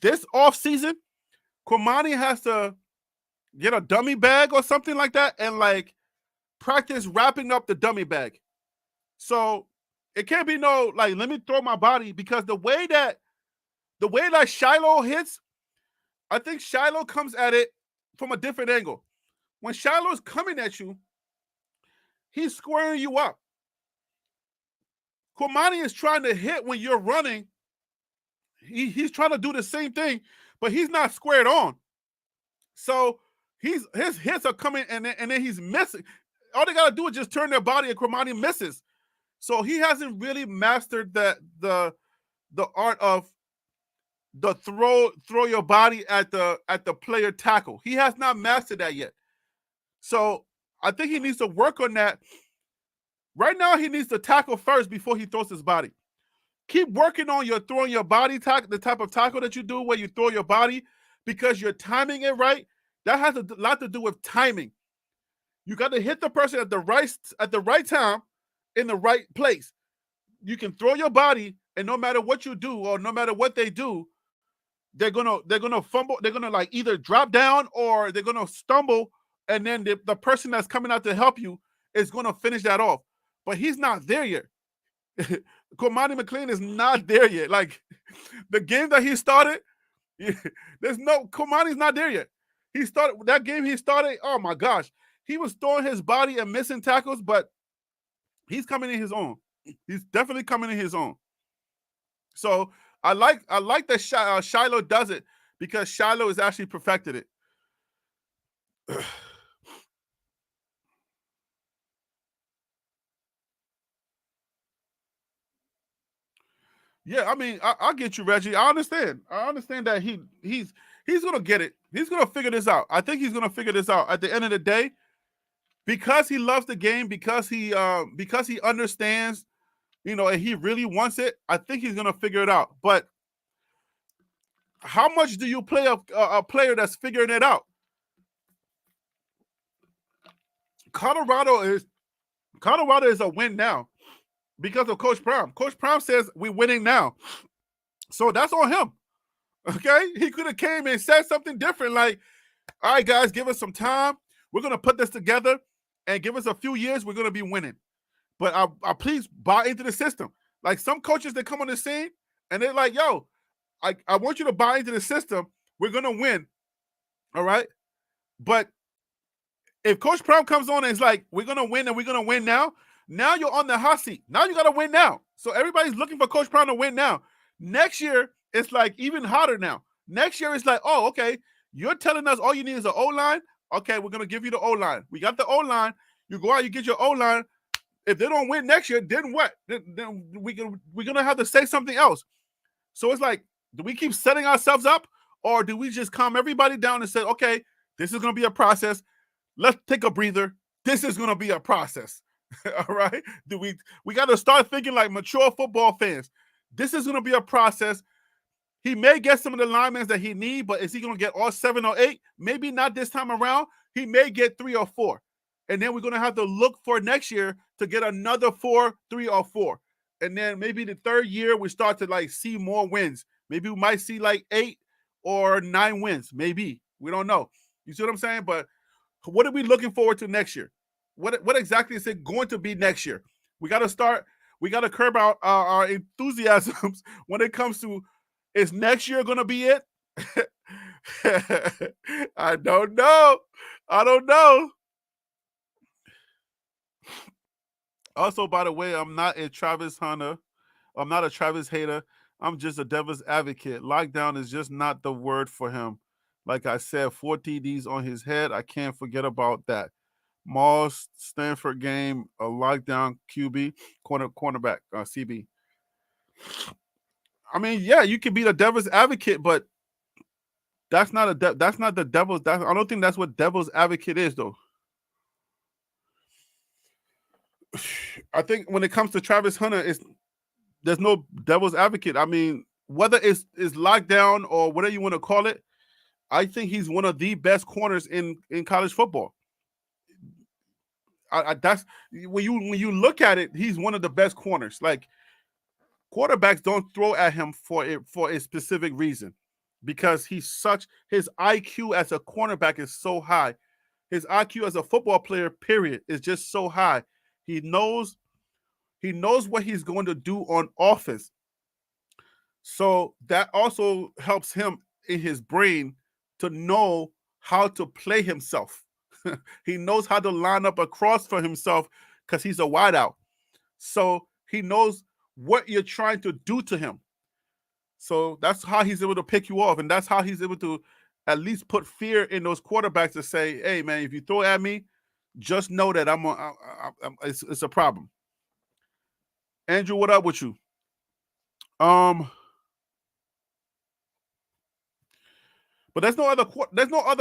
this offseason, Cormani has to get a dummy bag or something like that and like practice wrapping up the dummy bag. So it can't be no like let me throw my body because the way that Shiloh hits, I think Shiloh comes at it from a different angle. When Shiloh's coming at you, he's squaring you up. Cormani is trying to hit when you're running. He's trying to do the same thing, but he's not squared on. So his hits are coming and then he's missing. All they gotta do is just turn their body and Cormani misses. So he hasn't really mastered the art of the throw your body at the player tackle. He has not mastered that yet. So I think he needs to work on that. Right now, he needs to tackle first before he throws his body. Keep working on your throwing your body tackle, the type of tackle that you do where you throw your body because you're timing it right. That has a lot to do with timing. You got to hit the person at the right time in the right place. You can throw your body, and no matter what you do or no matter what they do, they're gonna fumble. They're gonna like either drop down or they're gonna stumble, and then the person that's coming out to help you is gonna finish that off. But he's not there yet. Cormani McLean is not there yet. Like the game that he started, Cormani's not there yet. He started that game. He started. Oh my gosh, he was throwing his body and missing tackles, but he's coming in his own. He's definitely coming in his own. So I like that Shiloh does it because Shiloh has actually perfected it. Yeah, I mean, I get you, Reggie. I understand that he's gonna get it. He's gonna figure this out. I think he's gonna figure this out at the end of the day because he loves the game, because he understands, and he really wants it. I think he's gonna figure it out. But how much do you play a player that's figuring it out? Colorado is a win now because of Coach Prime. Coach Prime says we're winning now. So that's on him. Okay? He could have came and said something different like, all right, guys, give us some time. We're going to put this together and give us a few years. We're going to be winning. But I please buy into the system. Like some coaches that come on the scene and they're like, yo, I want you to buy into the system. We're going to win. All right? But if Coach Prime comes on and is like, we're going to win and we're going to win now you're on the hot seat. Now you got to win now. So everybody's looking for Coach Prime to win now. Next year, it's like even hotter now. Next year, it's like, oh, okay, you're telling us all you need is an O-line? Okay, we're going to give you the O-line. We got the O-line. You go out, you get your O-line. If they don't win next year, then what? Then we're going to have to say something else. So it's like, do we keep setting ourselves up or do we just calm everybody down and say, okay, this is going to be a process. Let's take a breather. This is going to be a process. All right? We got to start thinking like mature football fans. This is going to be a process. He may get some of the linemen that he needs, but is he going to get all 7 or 8? Maybe not this time around. He may get 3 or 4. And then we're going to have to look for next year to get another 3 or 4. And then maybe the third year we start to like see more wins. Maybe we might see like 8 or 9 wins. Maybe. We don't know. You see what I'm saying? But what are we looking forward to next year? What exactly is it going to be next year? We got to start. We got to curb our enthusiasms when it comes to, is next year going to be it? I don't know. I don't know. Also, by the way, I'm not a Travis Hunter. I'm not a Travis hater. I'm just a devil's advocate. Lockdown is just not the word for him. Like I said, 4 TDs on his head. I can't forget about that. Moss, Stanford game, a lockdown QB, cornerback, CB. I mean, yeah, you can be the devil's advocate, but that's not that's not the devil's. I don't think that's what devil's advocate is, though. I think when it comes to Travis Hunter, there's no devil's advocate. I mean, whether it's lockdown or whatever you want to call it, I think he's one of the best corners in college football. That's when you look at it, he's one of the best corners. Like, quarterbacks don't throw at him for a specific reason, because his IQ as a cornerback is so high. His IQ as a football player, period, is just so high. He knows what he's going to do on offense. So that also helps him in his brain to know how to play himself. He knows how to line up across for himself because he's a wideout. So he knows what you're trying to do to him. So that's how he's able to pick you off. And that's how he's able to at least put fear in those quarterbacks to say, hey, man, if you throw at me, just know that it's a problem. Andrew, what up with you? But there's no other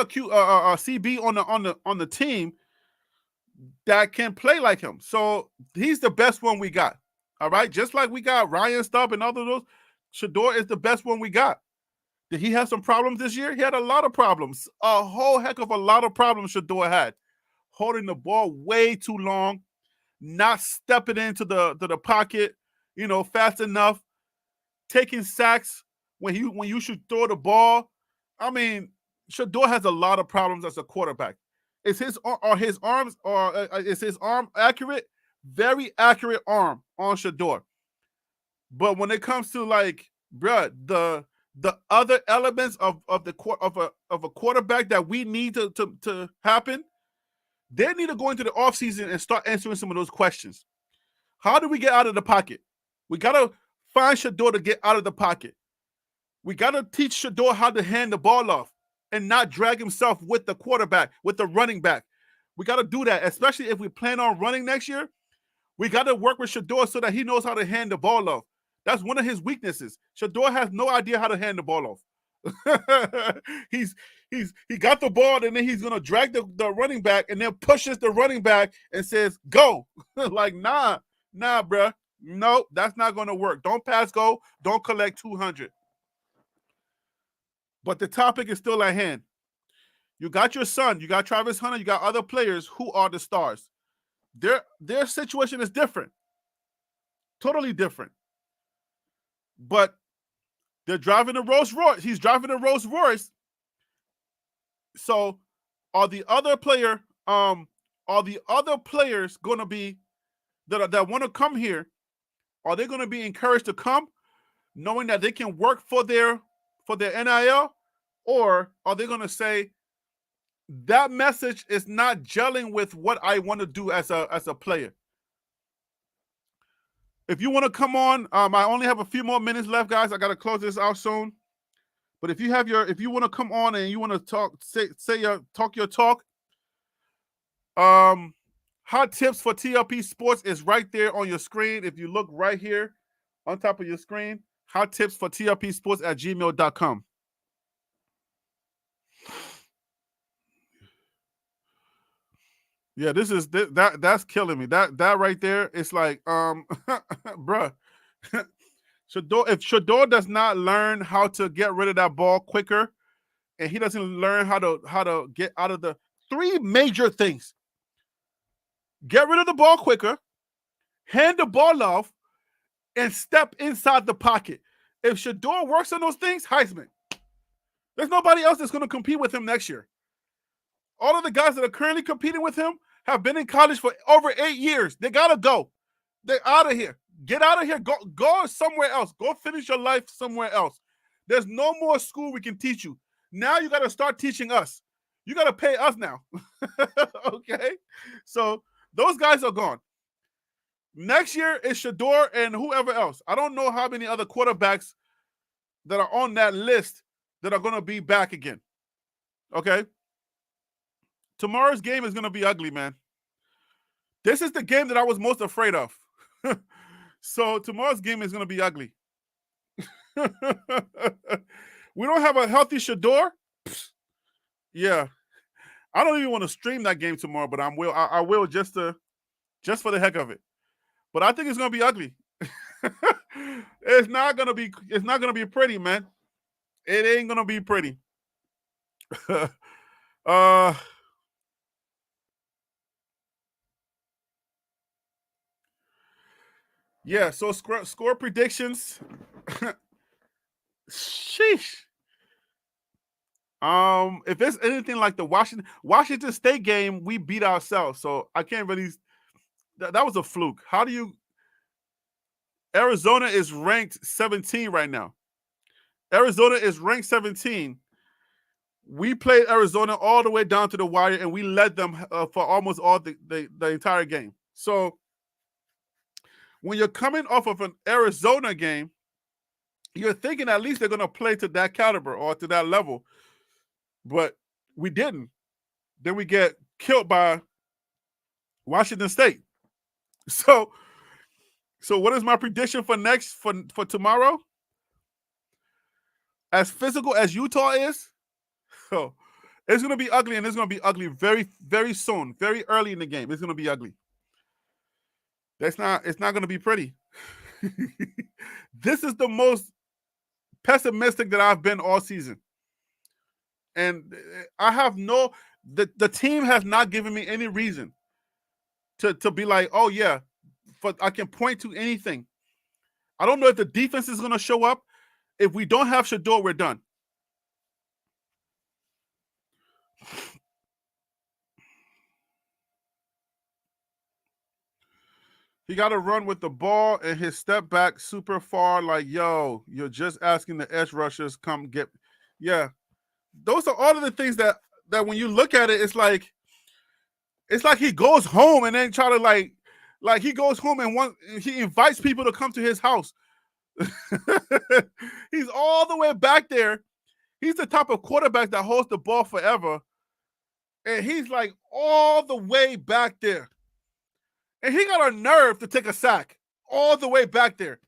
CB on the team that can play like him. So he's the best one we got. All right, just like we got Ryan Stubb and other those, Shedeur is the best one we got. Did he have some problems this year? He had a lot of problems, a whole heck of a lot of problems. Shedeur had holding the ball way too long, not stepping into the pocket, fast enough, taking sacks when you should throw the ball. I mean, Shedeur has a lot of problems as a quarterback. Is his arms is his arm accurate? Very accurate arm on Shedeur. But when it comes to, like, bruh, the other elements of a quarterback that we need to happen, they need to go into the offseason and start answering some of those questions. How do we get out of the pocket? We gotta find Shedeur to get out of the pocket. We gotta teach Shedeur how to hand the ball off and not drag himself with the quarterback, with the running back. We gotta do that, especially if we plan on running next year. We gotta work with Shedeur so that he knows how to hand the ball off. That's one of his weaknesses. Shedeur has no idea how to hand the ball off. He got the ball, and then he's gonna drag the running back and then pushes the running back and says, go. Like, nah, bruh. No, that's not gonna work. Don't pass go, don't collect 200. But the topic is still at hand. You got your son, you got Travis Hunter, you got other players who are the stars. Their situation is different. Totally different. But they're driving a Rolls Royce. He's driving a Rolls Royce. So are the other players gonna be that want to come here? Are they gonna be encouraged to come, knowing that they can work for their NIL? Or are they gonna say that message is not gelling with what I want to do as a player? If you want to come on, I only have a few more minutes left, guys. I got to close this out soon. But if you want to come on and you want to talk, talk your talk. Hot tips for TLP Sports is right there on your screen. If you look right here on top of your screen, hot tips for TLP Sports at gmail.com. Yeah, that's killing me. That right there, it's like, bruh. If Shedeur does not learn how to get rid of that ball quicker, and he doesn't learn how to get out of the 3 major things: get rid of the ball quicker, hand the ball off, and step inside the pocket. If Shedeur works on those things, Heisman. There's nobody else that's going to compete with him next year. All of the guys that are currently competing with him have been in college for over 8 years. They gotta go. They're out of here. Get out of here. Go somewhere else. Go finish your life somewhere else. There's no more school we can teach you. Now you got to start teaching us. You got to pay us now. Okay? So those guys are gone. Next year is Shedeur and whoever else. I don't know how many other quarterbacks that are on that list that are going to be back again. Okay? Tomorrow's game is going to be ugly, man. This is the game that I was most afraid of. So tomorrow's game is going to be ugly. We don't have a healthy Shedeur. Yeah. I don't even want to stream that game tomorrow, but I will just for the heck of it. But I think it's going to be ugly. It's not going to be pretty, man. It ain't going to be pretty. Yeah, so score predictions. Sheesh. If it's anything like the Washington State game, we beat ourselves. So I can't really. That was a fluke. How do you? Arizona is ranked 17 right now. Arizona is ranked 17. We played Arizona all the way down to the wire, and we led them for almost all the entire game. So when you're coming off of an Arizona game, you're thinking at least they're going to play to that caliber or to that level. But we didn't. Then we get killed by Washington State. So what is my prediction for tomorrow? As physical as Utah is, it's going to be ugly, and it's going to be ugly very, very soon, very early in the game. It's going to be ugly. It's not going to be pretty. This is the most pessimistic that I've been all season. And I have the team has not given me any reason to be like, oh yeah, but I can point to anything. I don't know if the defense is going to show up. If we don't have Shedeur, we're done. He got to run with the ball and his step back super far. Like, yo, you're just asking the edge rushers come get. Yeah, those are all of the things that when you look at it, it's like he goes home and then try to like he goes home and he invites people to come to his house. He's all the way back there. He's the type of quarterback that holds the ball forever, and he's like all the way back there. And he got a nerve to take a sack all the way back there.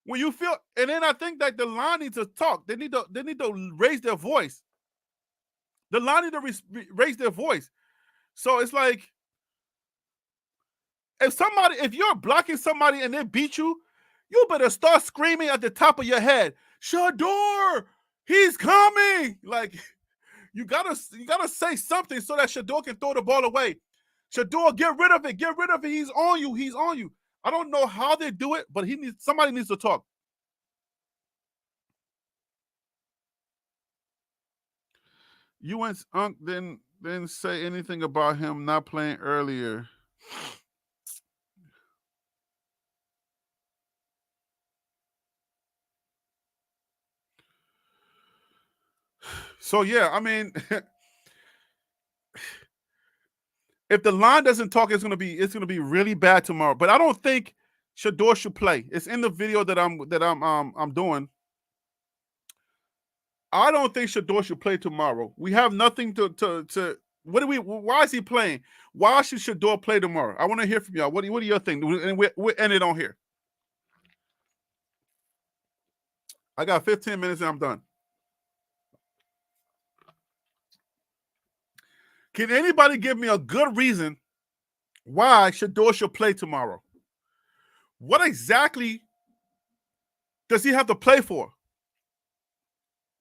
When you feel, and then I think that the line needs to talk. They need to raise their voice. The line need to raise their voice. So it's like, if you're blocking somebody and they beat you, you better start screaming at the top of your head, Shedeur, he's coming. Like, you gotta say something so that Shedeur can throw the ball away. Shedeur, get rid of it. Get rid of it. He's on you. He's on you. I don't know how they do it, but somebody needs to talk. UN's Unc didn't say anything about him not playing earlier. So yeah, I mean, if the line doesn't talk, it's gonna be really bad tomorrow. But I don't think Shedeur should play. It's in the video that I'm doing. I don't think Shedeur should play tomorrow. We have nothing to. Why is he playing? Why should Shedeur play tomorrow? I want to hear from y'all. What do you think? And we'll end it on here. I got 15 minutes and I'm done. Can anybody give me a good reason why Shedeur should play tomorrow? What exactly does he have to play for?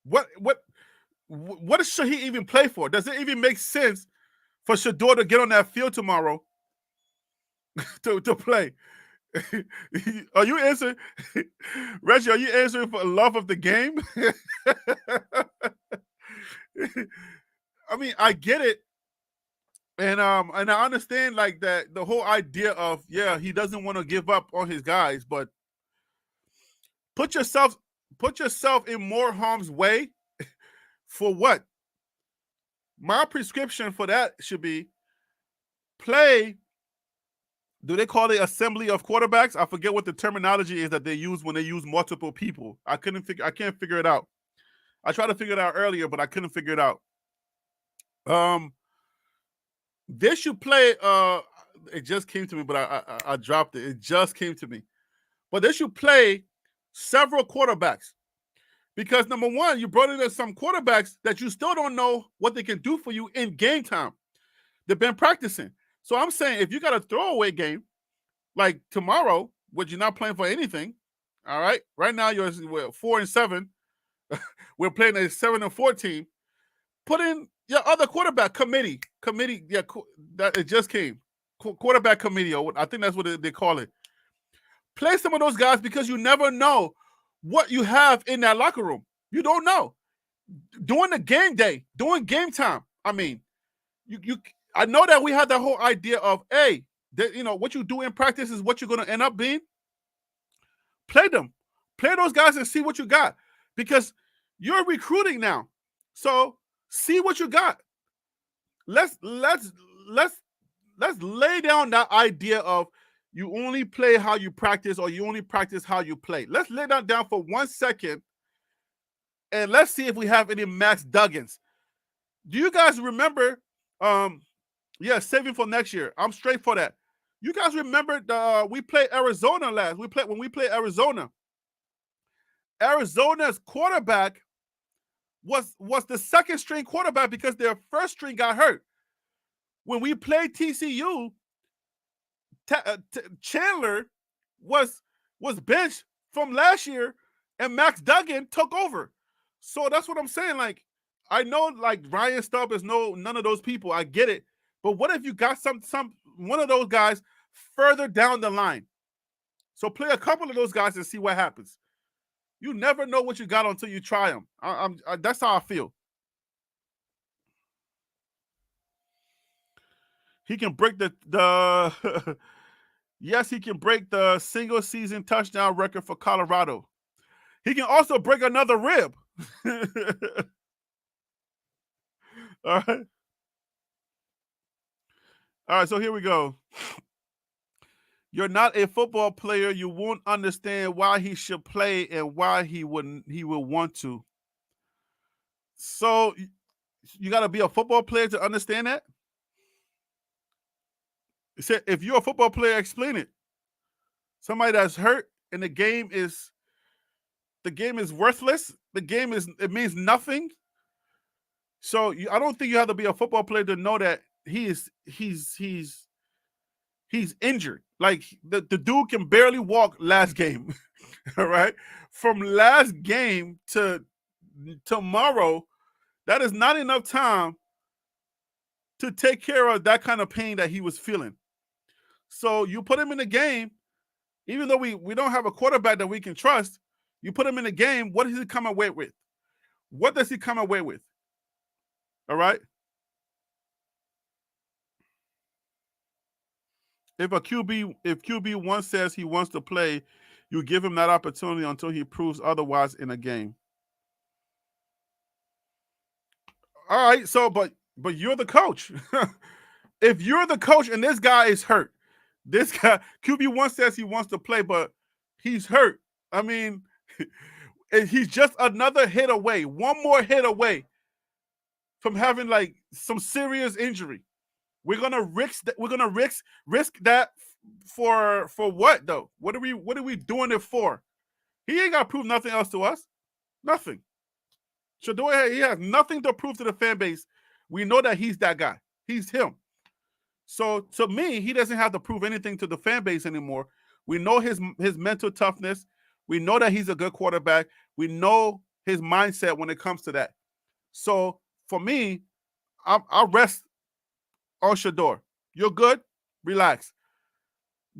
What should he even play for? Does it even make sense for Shedeur to get on that field tomorrow to play. Are you answering, Reggie? Are you answering for love of the game? I mean, I get it, and I understand like that the whole idea of yeah, he doesn't want to give up on his guys, but put yourself put yourself in more harm's way for what? My prescription for that should be play. Do they call it assembly of quarterbacks? I forget what the terminology is that they use when they use multiple people. I can't figure it out. I tried to figure it out earlier, but I couldn't figure it out. Um, they should play. It just came to me, but I dropped it. It just came to me. But they should play several quarterbacks because number one, you brought in some quarterbacks that you still don't know what they can do for you in game time. They've been practicing. So I'm saying if you got a throwaway game like tomorrow, which you're not playing for anything, all right. Right now you're 4-7. We're playing a 7-14. Put in your other quarterback committee. Yeah, that it just came. Quarterback committee, or I think that's what they call it. Play some of those guys because you never know what you have in that locker room. You don't know. During the game day, during game time. I mean, you. I know that we had that whole idea of, hey, what you do in practice is what you're going to end up being. Play them, play those guys, and see what you got because you're recruiting now. So see what you got. Let's lay down that idea of you only play how you practice or you only practice how you play. Let's lay that down for 1 second and let's see if we have any Max Duggins. Do you guys remember? Yeah, saving for next year. I'm straight for that. You guys remember we played Arizona last. When we played Arizona. Arizona's quarterback was the second string quarterback because their first string got hurt. When we played TCU, Chandler was benched from last year, and Max Duggan took over. So that's what I'm saying. Like, I know like Ryan Stubb is none of those people. I get it, but what if you got some one of those guys further down the line? So play a couple of those guys and see what happens. You never know what you got until you try them. That's how I feel. He can break the yes, he can break the single season touchdown record for Colorado. He can also break another rib. All right. All right, so here we go. You're not a football player. You won't understand why he should play and why he would want to. So you got to be a football player to understand that. If you're a football player, explain it. Somebody that's hurt and the game is worthless. It means nothing. So I don't think you have to be a football player to know that he's injured. Like the dude can barely walk last game. All right. From last game to tomorrow, that is not enough time to take care of that kind of pain that he was feeling. So you put him in the game, even though we don't have a quarterback that we can trust, you put him in the game, what does he come away with? What does he come away with? All right. If QB1 says he wants to play, you give him that opportunity until he proves otherwise in a game. All right, so but you're the coach. If you're the coach and this guy is hurt, this guy QB1 says he wants to play, but he's hurt. I mean, he's just another hit away, one more hit away from having like some serious injury. We're gonna risk that for what though? What are we doing it for? He ain't got to prove nothing else to us. Nothing. Shedeur, he has nothing to prove to the fan base. We know that he's that guy. He's him. So to me, he doesn't have to prove anything to the fan base anymore. We know his mental toughness. We know that he's a good quarterback. We know his mindset when it comes to that. So for me, I'll rest on Shedeur. You're good. Relax.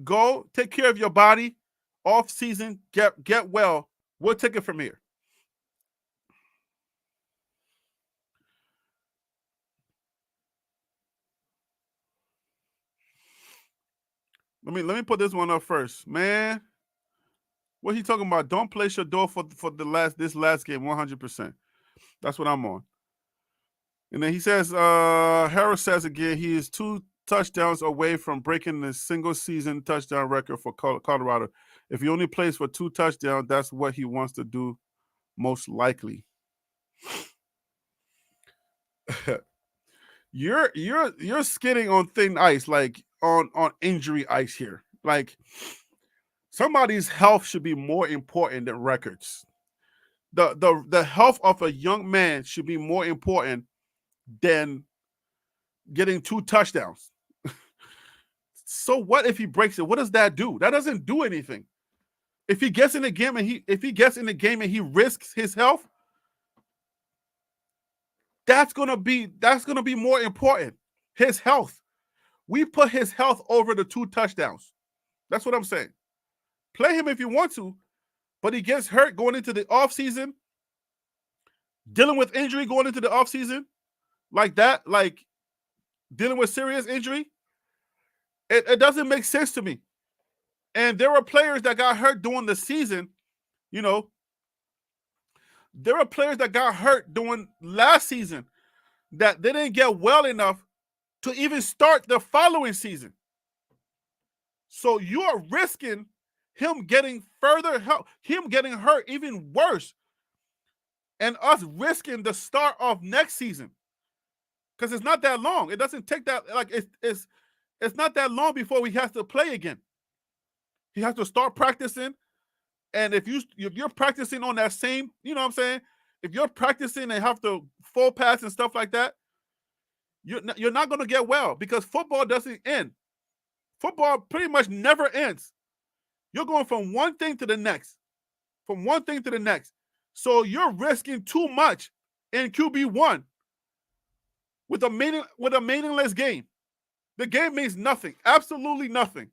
Go take care of your body. Off season, get well. We'll take it from here. Let me put this one up first, man. What he talking about? Don't play Shedeur for this last game 100%. That's what I'm on. And then he says, Harris says again, he is 2 touchdowns away from breaking the single season touchdown record for Colorado. If he only plays for 2 touchdowns, that's what he wants to do most likely. you're skidding on thin ice, like on injury ice here. Like somebody's health should be more important than records. The health of a young man should be more important than getting 2 touchdowns. So what if he breaks it? What does that do? That doesn't do anything. If he gets in the game and he risks his health, that's gonna be more important. His health. We put his health over the 2 touchdowns. That's what I'm saying. Play him if you want to, but he gets hurt going into the offseason, dealing with injury going into the offseason, like that, like dealing with serious injury. It doesn't make sense to me. And there were players that got hurt during the season, you know. There were players that got hurt during last season that they didn't get well enough to even start the following season. So you are risking him getting further help, him getting hurt even worse, and us risking the start of next season. Because it's not that long. It doesn't take that, like it's not that long before he has to play again. He has to start practicing. And if you're practicing on that same, you know what I'm saying? If you're practicing and have to full pass and stuff like that, you're not going to get well because football doesn't end. Football pretty much never ends. You're going from one thing to the next, from one thing to the next. So you're risking too much in QB1 with a meaningless game. The game means nothing, absolutely nothing.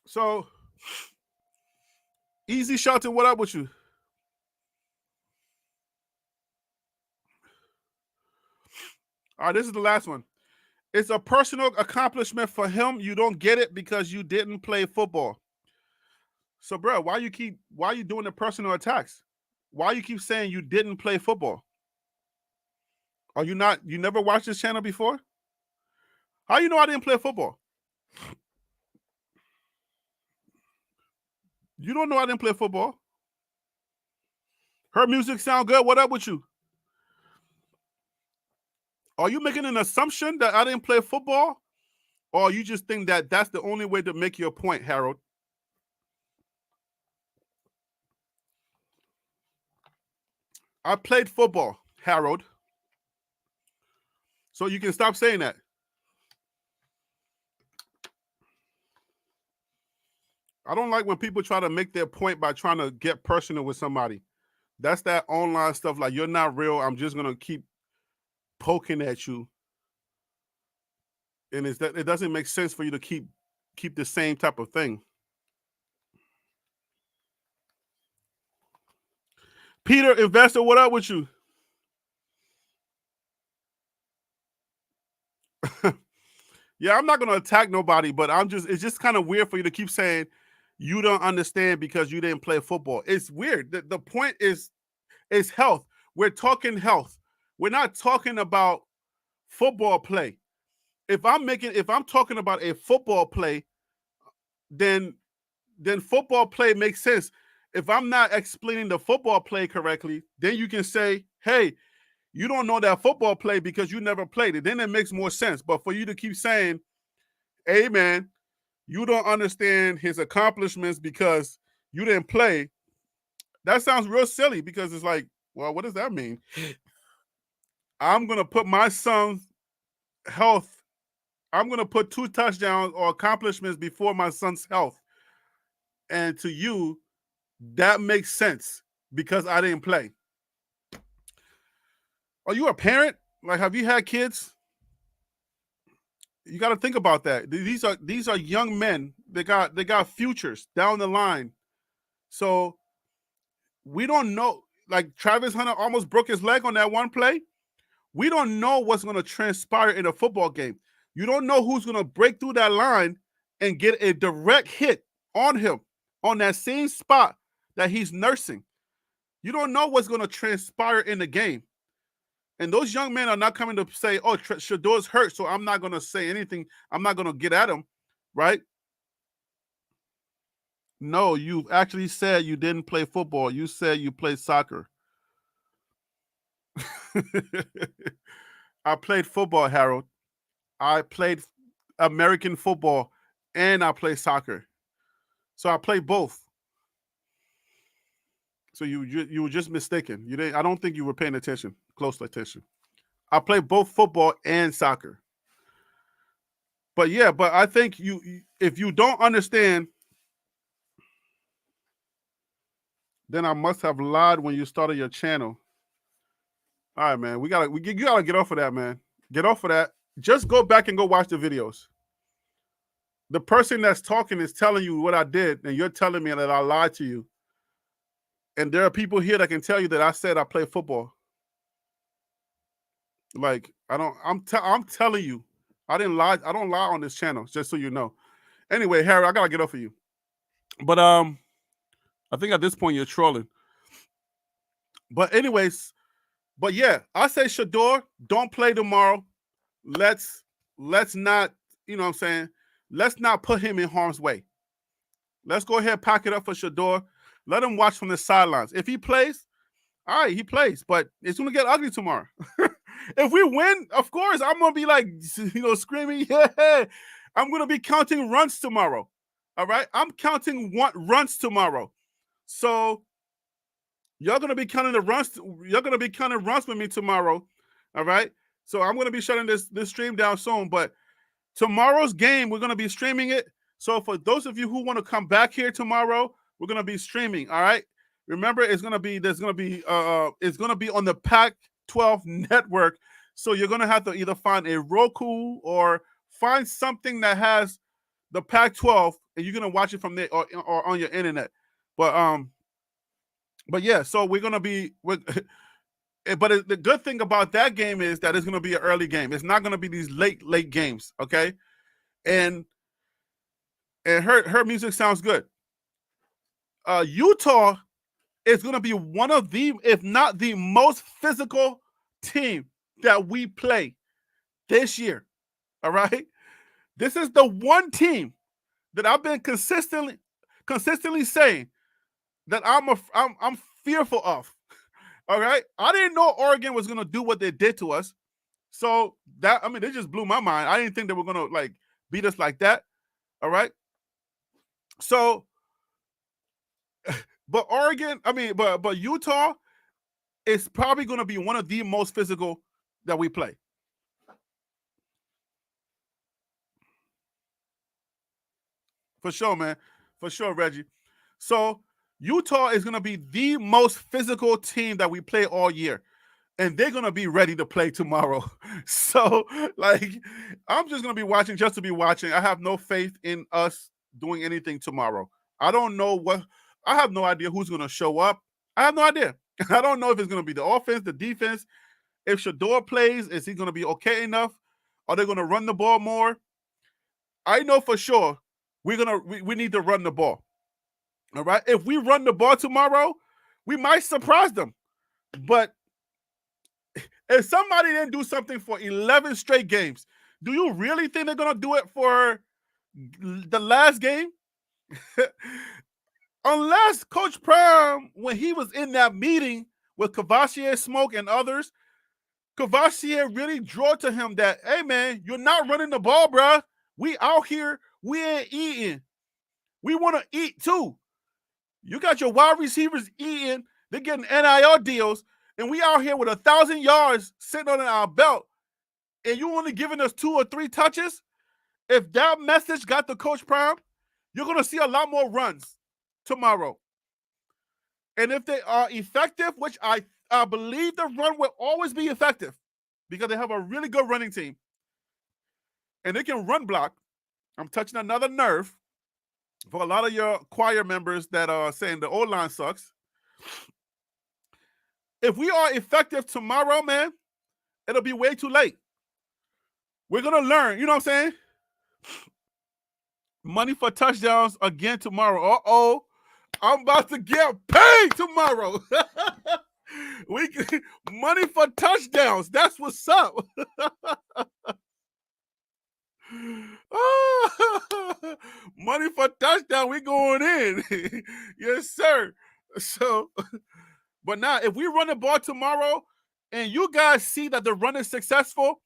So, Easy Shelton, what up with you? All right, this is the last one. It's a personal accomplishment for him. You don't get it because you didn't play football. So, bro, why you doing the personal attacks? Why you keep saying you didn't play football? Are you not? You never watched this channel before? How you know I didn't play football? You don't know I didn't play football. Her music sound good. What up with you? Are you making an assumption that I didn't play football? Or you just think that that's the only way to make your point, Harold? I played football, Harold. So you can stop saying that. I don't like when people try to make their point by trying to get personal with somebody. That's that online stuff. Like, you're not real. I'm just gonna keep poking at you, and it doesn't make sense for you to keep the same type of thing. Peter, investor, what up with you? Yeah, I'm not gonna attack nobody, but it's just kind of weird for you to keep saying you don't understand because you didn't play football. It's weird. The point is health. We're talking health. We're not talking about football play. If I'm talking about a football play, then football play makes sense. If I'm not explaining the football play correctly, then you can say, hey, you don't know that football play because you never played it. Then it makes more sense. But for you to keep saying, hey, man, you don't understand his accomplishments because you didn't play, that sounds real silly because it's like, well, what does that mean? I'm going to put my son's health, I'm going to put 2 touchdowns or accomplishments before my son's health. And to you, that makes sense because I didn't play. Are you a parent? Like, have you had kids? You got to think about that. These are young men. They got futures down the line. So we don't know. Like Travis Hunter almost broke his leg on that one play. We don't know what's going to transpire in a football game. You don't know who's going to break through that line and get a direct hit on him on that same spot that he's nursing. You don't know what's going to transpire in the game. And those young men are not coming to say, oh, Shedeur's hurt, so I'm not going to say anything. I'm not going to get at him, right? No, you actually said you didn't play football. You said you played soccer. I played football, Harold. I played American football and I played soccer. So I played both. So you were just mistaken. You didn't. I don't think you were paying attention, close attention. I played both football and soccer. But yeah, but I think if you don't understand, then I must have lied when you started your channel. All right, man. You gotta get off of that, man. Get off of that. Just go back and go watch the videos. The person that's talking is telling you what I did, and you're telling me that I lied to you. And there are people here that can tell you that I said I play football. Like I'm telling you, I didn't lie. I don't lie on this channel, just so you know. Anyway, Harry, I gotta get off of you. But I think at this point you're trolling. But anyways, but yeah, I say Shedeur, don't play tomorrow. Let's not, you know what I'm saying? Let's not put him in harm's way. Let's go ahead and pack it up for Shedeur. Let him watch from the sidelines. If he plays, all right, he plays, but it's gonna get ugly tomorrow. If we win, of course, I'm gonna be like, screaming, yeah. I'm gonna be counting runs tomorrow. All right, I'm counting runs tomorrow. So you're gonna be counting the runs. You're gonna be counting runs with me tomorrow. All right. So I'm gonna be shutting this stream down soon. But tomorrow's game, we're gonna be streaming it. So for those of you who want to come back here tomorrow, we're gonna be streaming. All right. Remember, it's gonna be on the Pac-12 network. So you're gonna have to either find a Roku or find something that has the Pac-12, and you're gonna watch it from there or on your internet. But yeah, so we're gonna be. But the good thing about that game is that it's gonna be an early game. It's not gonna be these late games. Okay, and her music sounds good. Utah is going to be one of the, if not the most physical team that we play this year. All right. This is the one team that I've been consistently saying that I'm fearful of. All right. I didn't know Oregon was going to do what they did to us. So they just blew my mind. I didn't think they were going to like beat us like that. All right. So, but Oregon, but Utah is probably going to be one of the most physical that we play. For sure, man. For sure, Reggie. So Utah is going to be the most physical team that we play all year. And they're going to be ready to play tomorrow. So, like, I'm just going to be watching just to be watching. I have no faith in us doing anything tomorrow. I don't know I have no idea who's going to show up. I have no idea. I don't know if it's going to be the offense, the defense. If Shedeur plays, is he going to be okay enough? Are they going to run the ball more? I know for sure we need to run the ball. All right. If we run the ball tomorrow, we might surprise them. But if somebody didn't do something for 11 straight games, do you really think they're going to do it for the last game? Unless Coach Prime, when he was in that meeting with Cavassier, Smoke, and others, Cavassier really drew to him that, hey, man, you're not running the ball, bruh. We out here, we ain't eating. We want to eat too. You got your wide receivers eating. They're getting NIL deals. And we out here with 1,000 yards sitting on our belt. And you only giving us 2 or 3 touches. If that message got to Coach Prime, you're going to see a lot more runs tomorrow. And if they are effective, which I I believe the run will always be effective because they have a really good running team. And they can run block. I'm touching another nerve for a lot of your choir members that are saying the O-line sucks. If we are effective tomorrow, man, it'll be way too late. We're going to learn, you know what I'm saying? Money for touchdowns again tomorrow. Uh-oh. I'm about to get paid tomorrow. Money for touchdowns. That's what's up. Money for touchdown. We going in. Yes, sir. So, but now if we run the ball tomorrow and you guys see that the run is successful,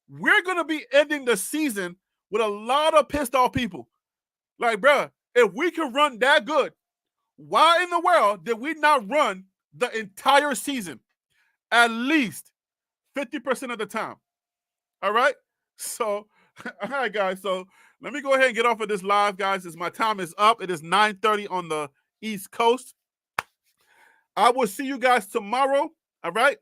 we're going to be ending the season with a lot of pissed off people. Like, bruh, if we can run that good, why in the world did we not run the entire season? At least 50% of the time. All right? So, all right, guys. So let me go ahead and get off of this live, guys, as my time is up. It is 9:30 on the East Coast. I will see you guys tomorrow. All right?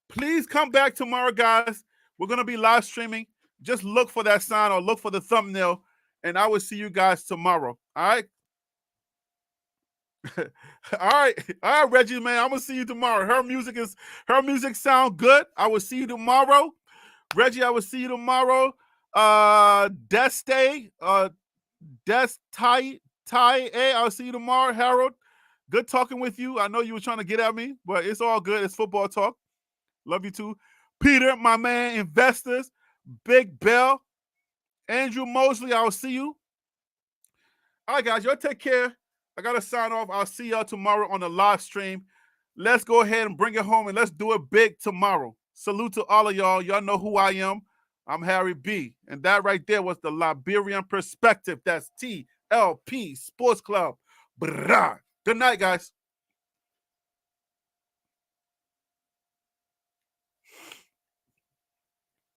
Please come back tomorrow, guys. We're going to be live streaming. Just look for that sign or look for the thumbnail, and I will see you guys tomorrow. All right? All right, Reggie, man. I'm gonna see you tomorrow. Her music sound good. I will see you tomorrow. Reggie, I will see you tomorrow. Deste, I'll see you tomorrow. Harold, good talking with you. I know you were trying to get at me, but it's all good. It's football talk. Love you too. Peter, my man, investors, Big Bell, Andrew Mosley, I'll see you. All right, guys, y'all take care. I got to sign off. I'll see y'all tomorrow on the live stream. Let's go ahead and bring it home, and let's do it big tomorrow. Salute to all of y'all. Y'all know who I am. I'm Harry B. And that right there was the Liberian Perspective. That's TLP Sports Club. Brah. Good night, guys.